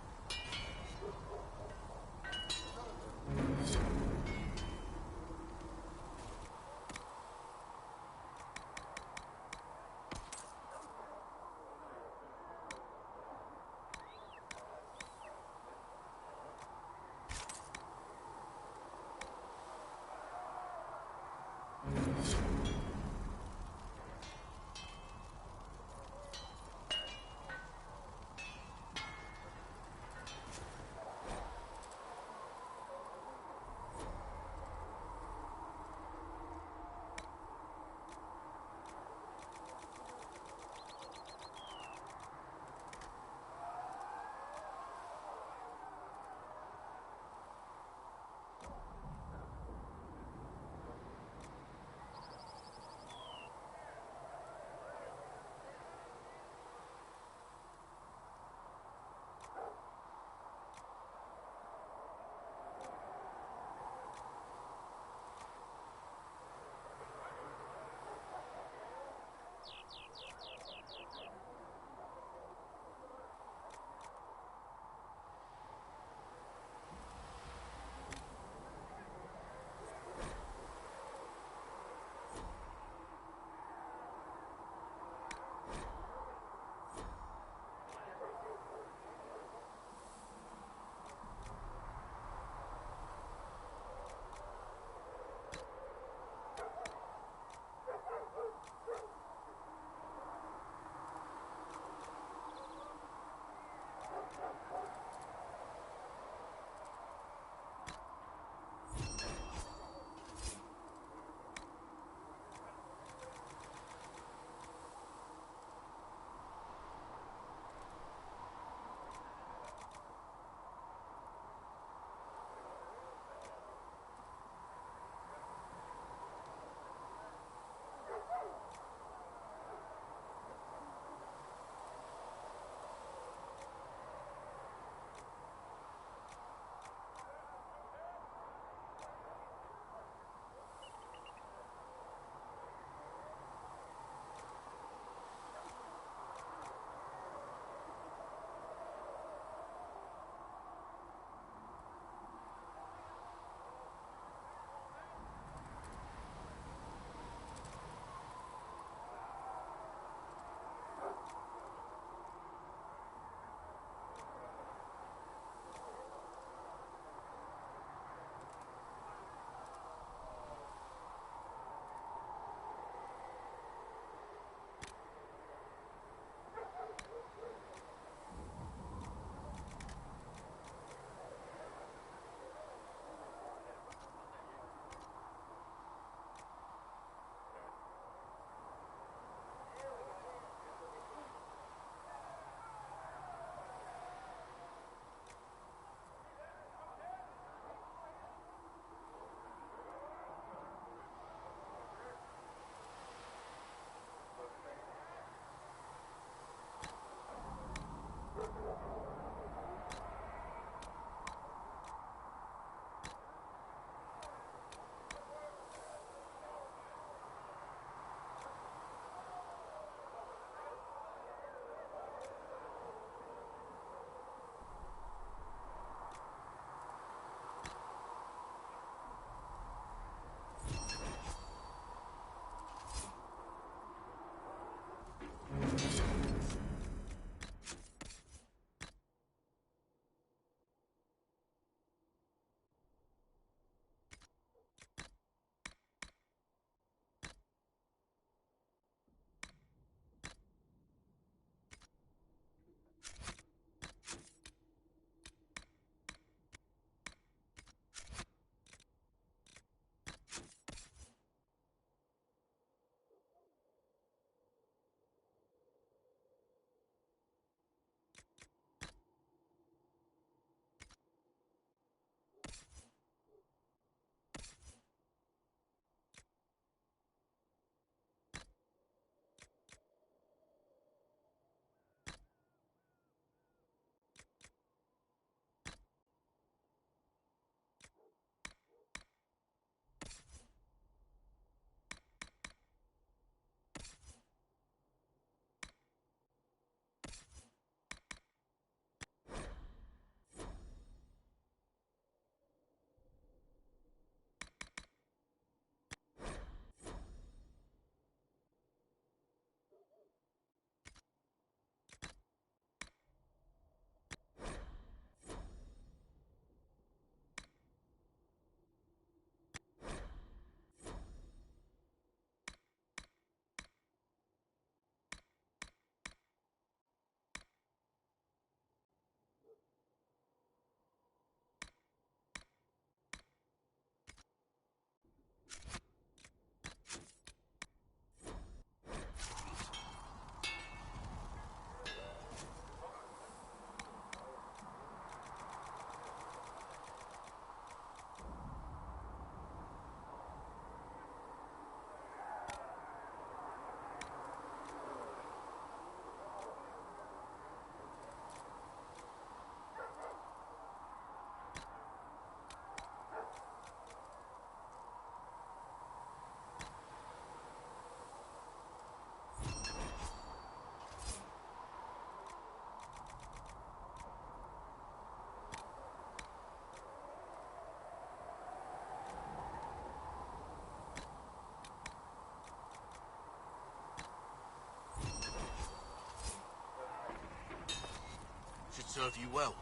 Serve you well.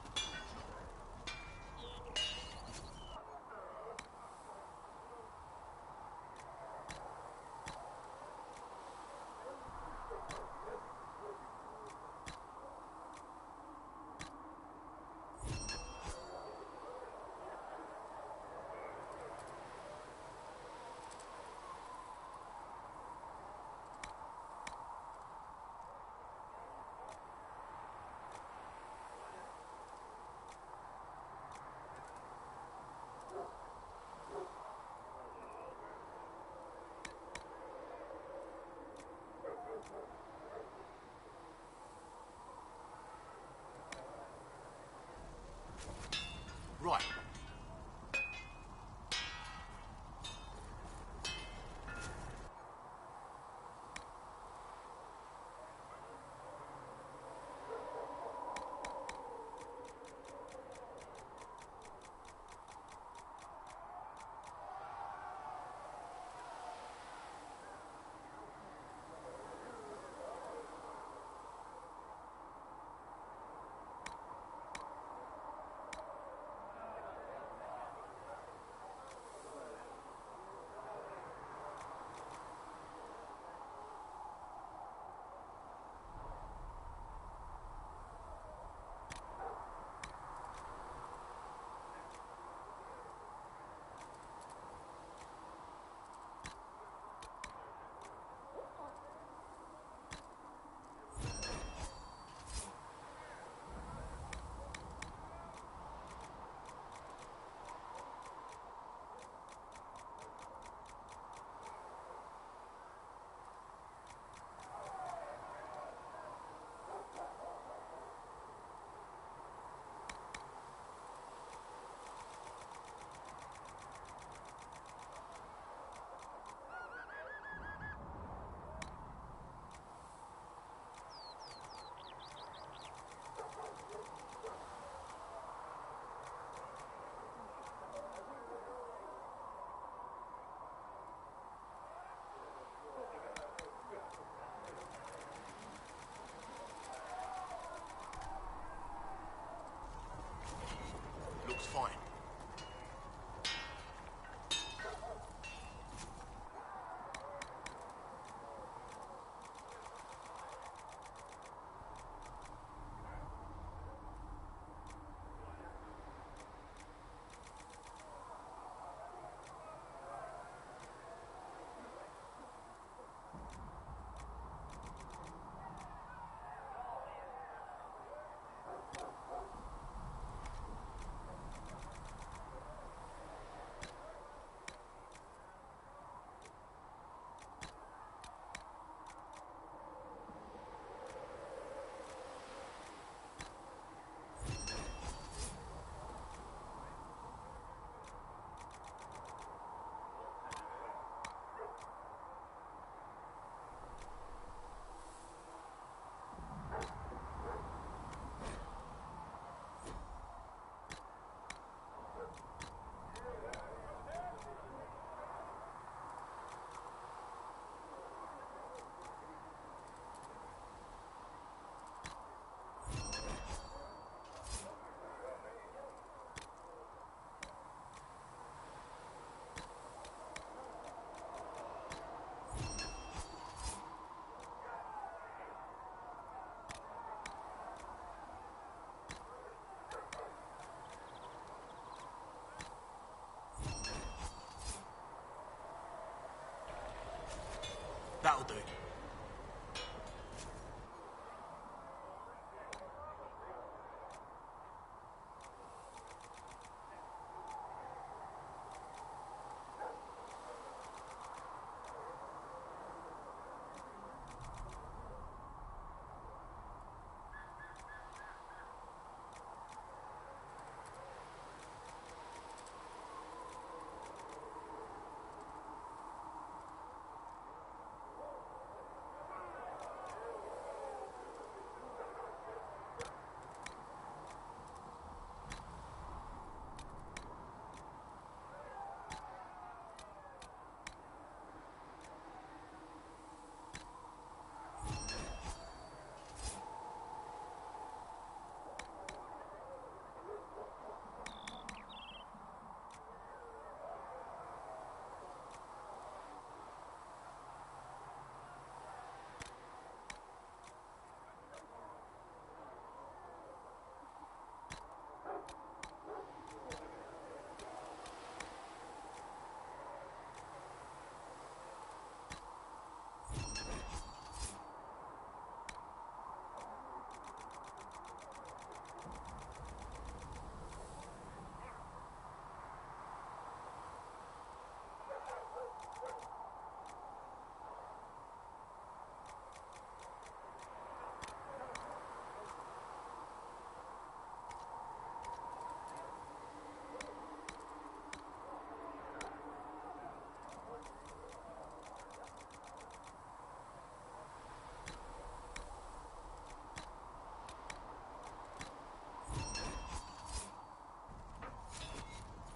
Right. Looks fine.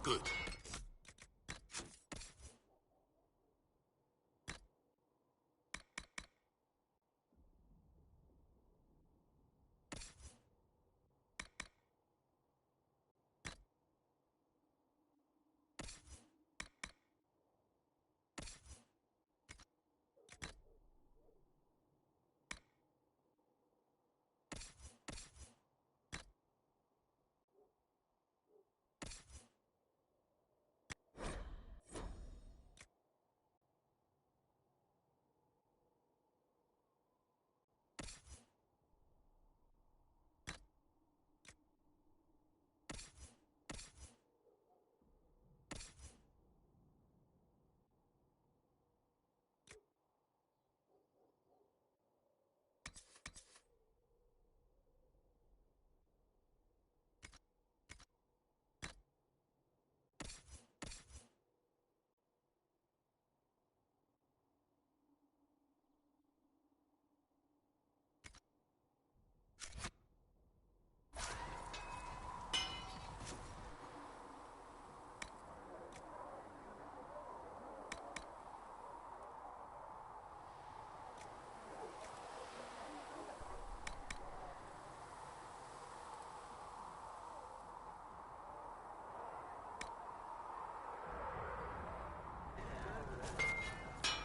Good.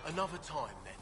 Another time, then.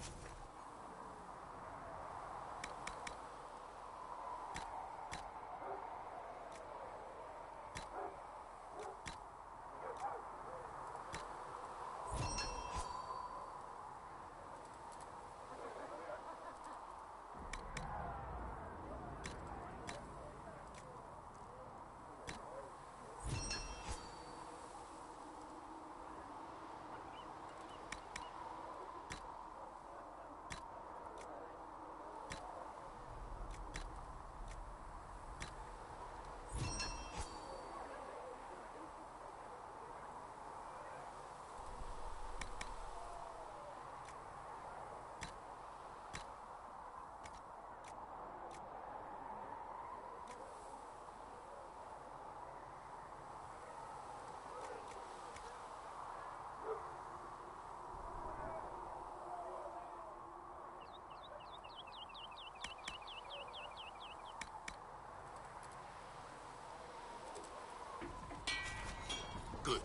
Good.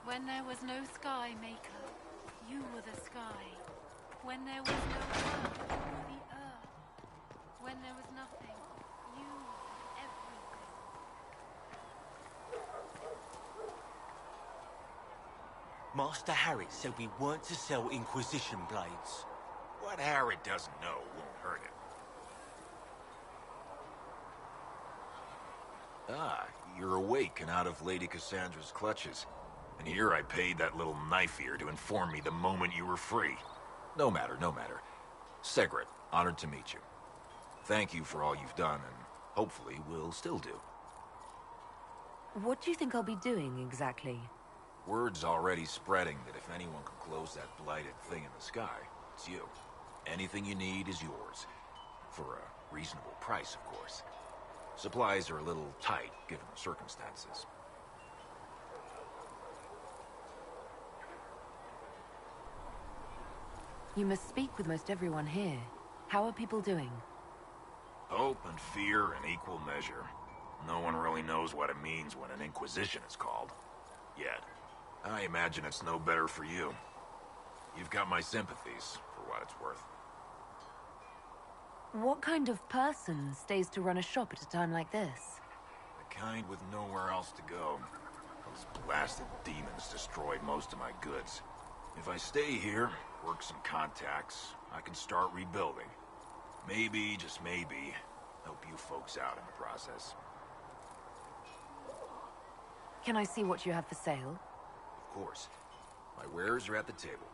When there was no sky, Maker, you were the sky. When there was no earth, you were the earth. When there was nothing, you were everything. Master Harriet said we weren't to sell Inquisition blades. What Harriet doesn't know won't hurt him. Ah, you're awake and out of Lady Cassandra's clutches. And here I paid that little knife ear to inform me the moment you were free. No matter, no matter. Segret, honored to meet you. Thank you for all you've done, and hopefully will still do. What do you think I'll be doing, exactly? Word's already spreading that if anyone can close that blighted thing in the sky, it's you. Anything you need is yours. For a reasonable price, of course. Supplies are a little tight, given the circumstances. You must speak with most everyone here. How are people doing? Hope and fear in equal measure. No one really knows what it means when an Inquisition is called. Yet. I imagine it's no better for you. You've got my sympathies, for what it's worth. What kind of person stays to run a shop at a time like this? The kind with nowhere else to go. Those blasted demons destroyed most of my goods. If I stay here, work some contacts, I can start rebuilding. Maybe, just maybe, help you folks out in the process. Can I see what you have for sale? Of course. My wares are at the table.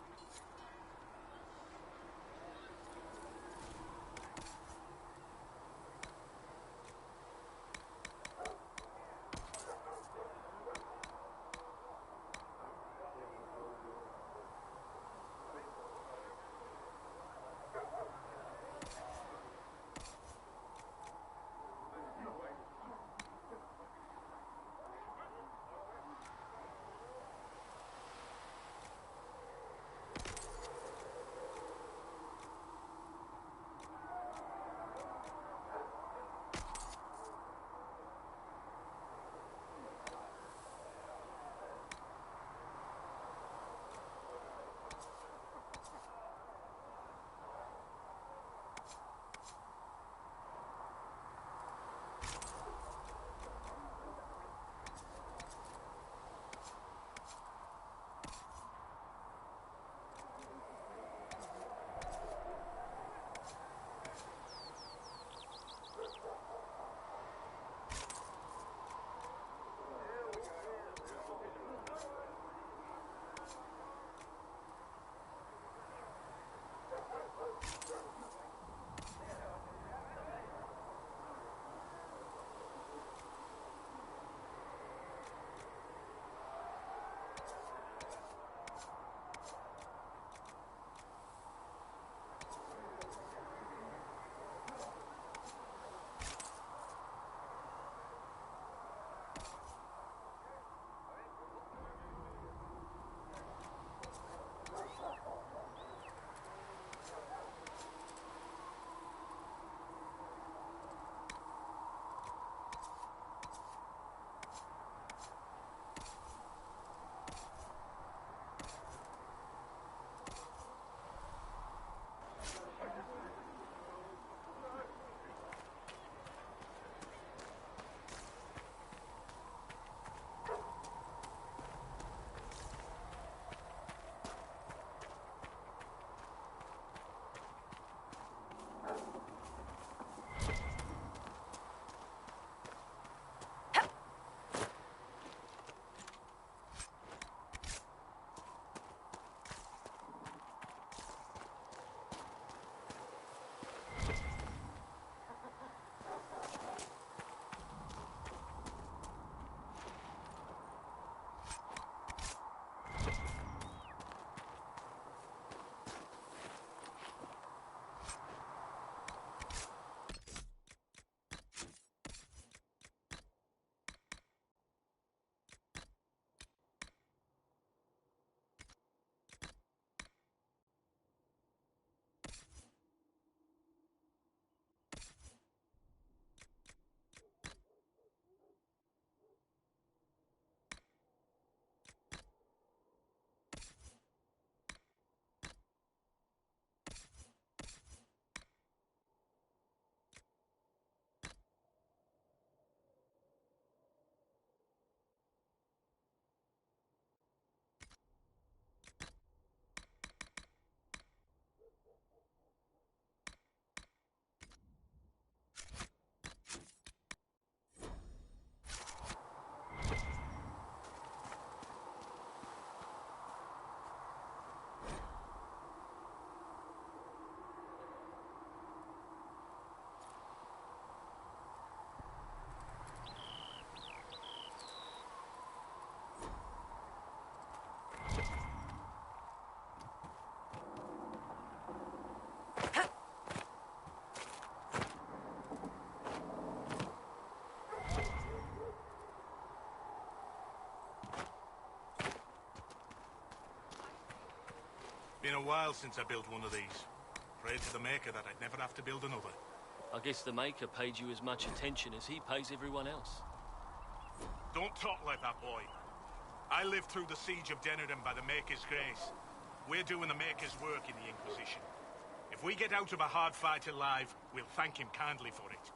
Been a while since I built one of these. Prayed to the Maker that I'd never have to build another. I guess the Maker paid you as much attention as he pays everyone else. Don't talk like that, boy. I lived through the siege of Dennerton by the Maker's grace. We're doing the Maker's work in the Inquisition. If we get out of a hard fight alive, we'll thank him kindly for it.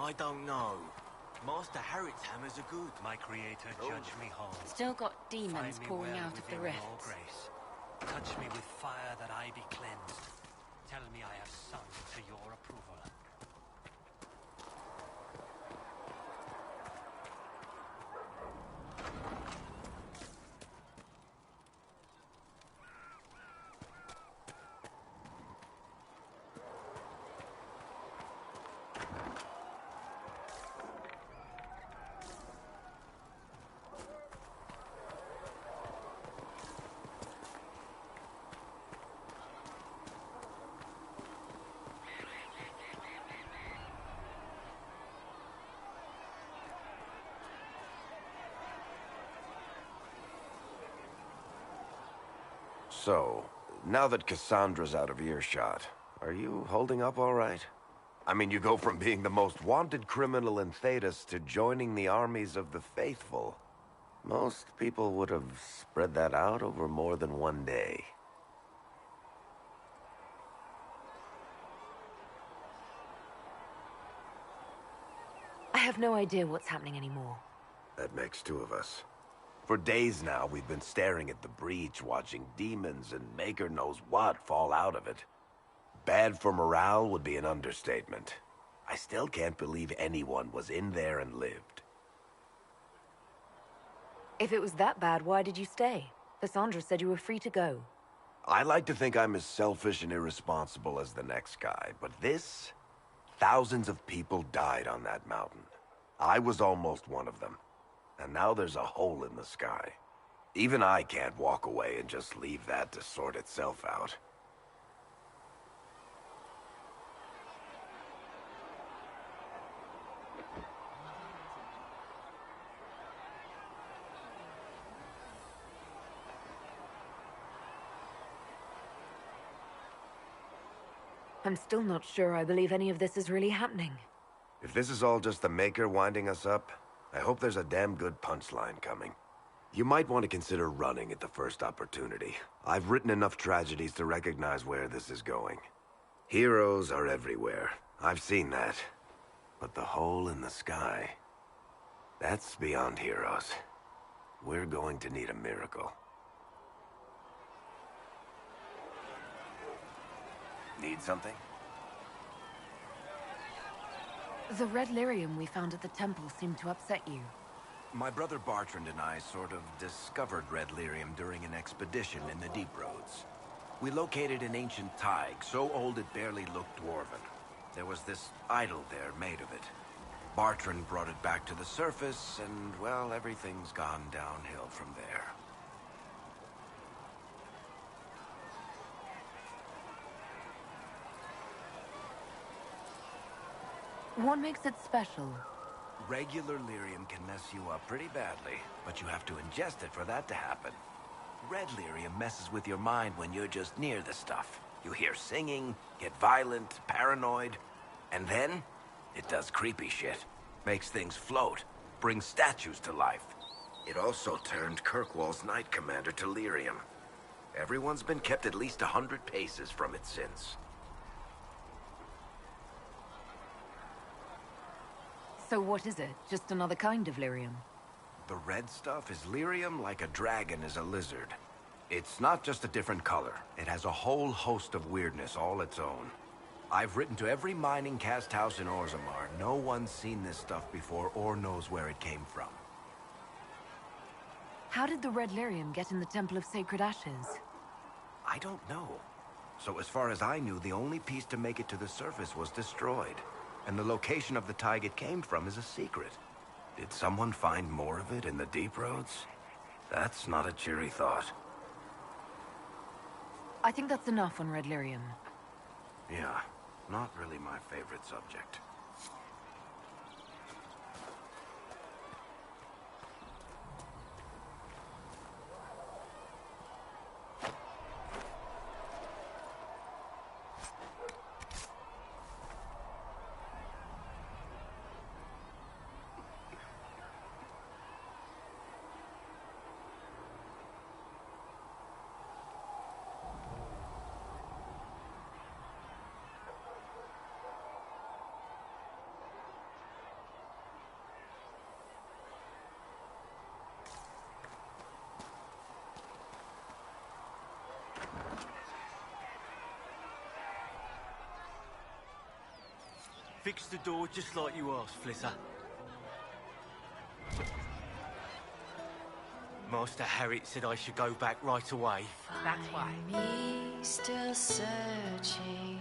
I don't know. Master Harriet's hammers are good. My creator, judge me whole. Still got demons Find me pouring well out of the within all rifts. grace. Touch me with fire that I be cleansed. Tell me I have sung to your approval. So, now that Cassandra's out of earshot, are you holding up all right? I mean, you go from being the most wanted criminal in Thedas to joining the armies of the faithful. Most people would have spread that out over more than one day. I have no idea what's happening anymore. That makes two of us. For days now, we've been staring at the breach, watching demons and Maker knows what fall out of it. Bad for morale would be an understatement. I still can't believe anyone was in there and lived. If it was that bad, why did you stay? Cassandra said you were free to go. I like to think I'm as selfish and irresponsible as the next guy, but this... Thousands of people died on that mountain. I was almost one of them. And now there's a hole in the sky. Even I can't walk away and just leave that to sort itself out. I'm still not sure I believe any of this is really happening. If this is all just the Maker winding us up, I hope there's a damn good punchline coming. You might want to consider running at the first opportunity. I've written enough tragedies to recognize where this is going. Heroes are everywhere. I've seen that. But the hole in the sky... that's beyond heroes. We're going to need a miracle. Need something? The red lyrium we found at the temple seemed to upset you. My brother Bartrand and I sort of discovered red lyrium during an expedition in the Deep Roads. We located an ancient thaig, so old it barely looked dwarven. There was this idol there made of it. Bartrand brought it back to the surface, and, well, everything's gone downhill from there. What makes it special? Regular lyrium can mess you up pretty badly, but you have to ingest it for that to happen. Red lyrium messes with your mind when you're just near the stuff. You hear singing, get violent, paranoid, and then it does creepy shit. Makes things float, brings statues to life. It also turned Kirkwall's Knight Commander to lyrium. Everyone's been kept at least 100 paces from it since. So what is it? Just another kind of lyrium? The red stuff is lyrium like a dragon is a lizard. It's not just a different color. It has a whole host of weirdness all its own. I've written to every mining cast house in Orzammar. No one's seen this stuff before or knows where it came from. How did the red lyrium get in the Temple of Sacred Ashes? I don't know. So as far as I knew, the only piece to make it to the surface was destroyed. And the location of the thaig it came from is a secret. Did someone find more of it in the Deep Roads? That's not a cheery thought. I think that's enough on red lyrium. Yeah, not really my favorite subject. fix the door just like you asked, Flitter. Master Harriet said I should go back right away. That's why. Me still searching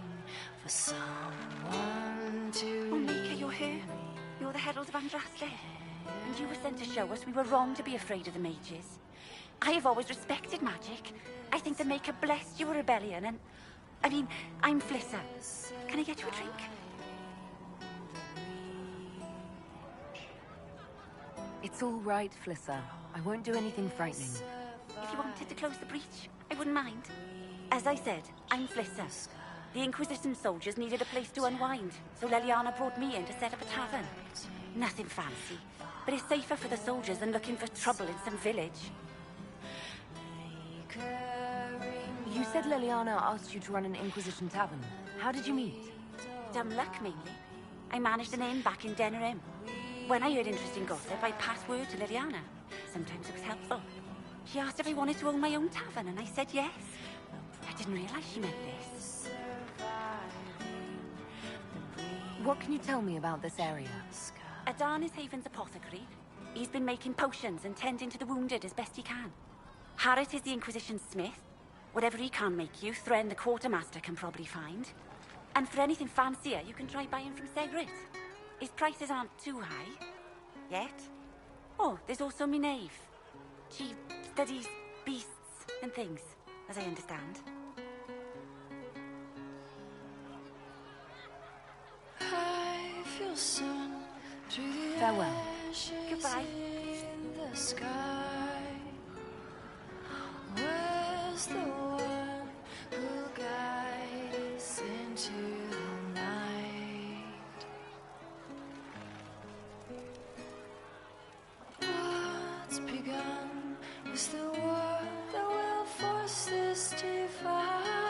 for someone to. Oh, Mika, you're here. You're the Herald of Andraste. And you were sent to show us we were wrong to be afraid of the mages. I have always respected magic. I think the Maker blessed your rebellion, and... I mean, I'm Flitter. Can I get you a drink? It's all right, Flitter. I won't do anything frightening. If you wanted to close the breach, I wouldn't mind. As I said, I'm Flitter. The Inquisition soldiers needed a place to unwind, so Leliana brought me in to set up a tavern. Nothing fancy, but it's safer for the soldiers than looking for trouble in some village. You said Leliana asked you to run an Inquisition tavern. How did you meet? Dumb luck, mainly. I managed an inn back in Denerim. When I heard interesting gossip, I passed word to Leliana. Sometimes it was helpful. She asked if I wanted to own my own tavern, and I said yes. I didn't realize she meant this. What can you tell me about this area? Adan is Haven's apothecary. He's been making potions and tending to the wounded as best he can. Harriet is the Inquisition smith. Whatever he can't make you, Thren the quartermaster can probably find. And for anything fancier, you can try buying from Segret. His prices aren't too high. Yet. Oh, there's also Minave. She studies beasts and things, as I understand. I feel sun through the Farewell. Goodbye. in the sky. Where's the one who'll guide us into the night? What's begun is the war that will force this divide.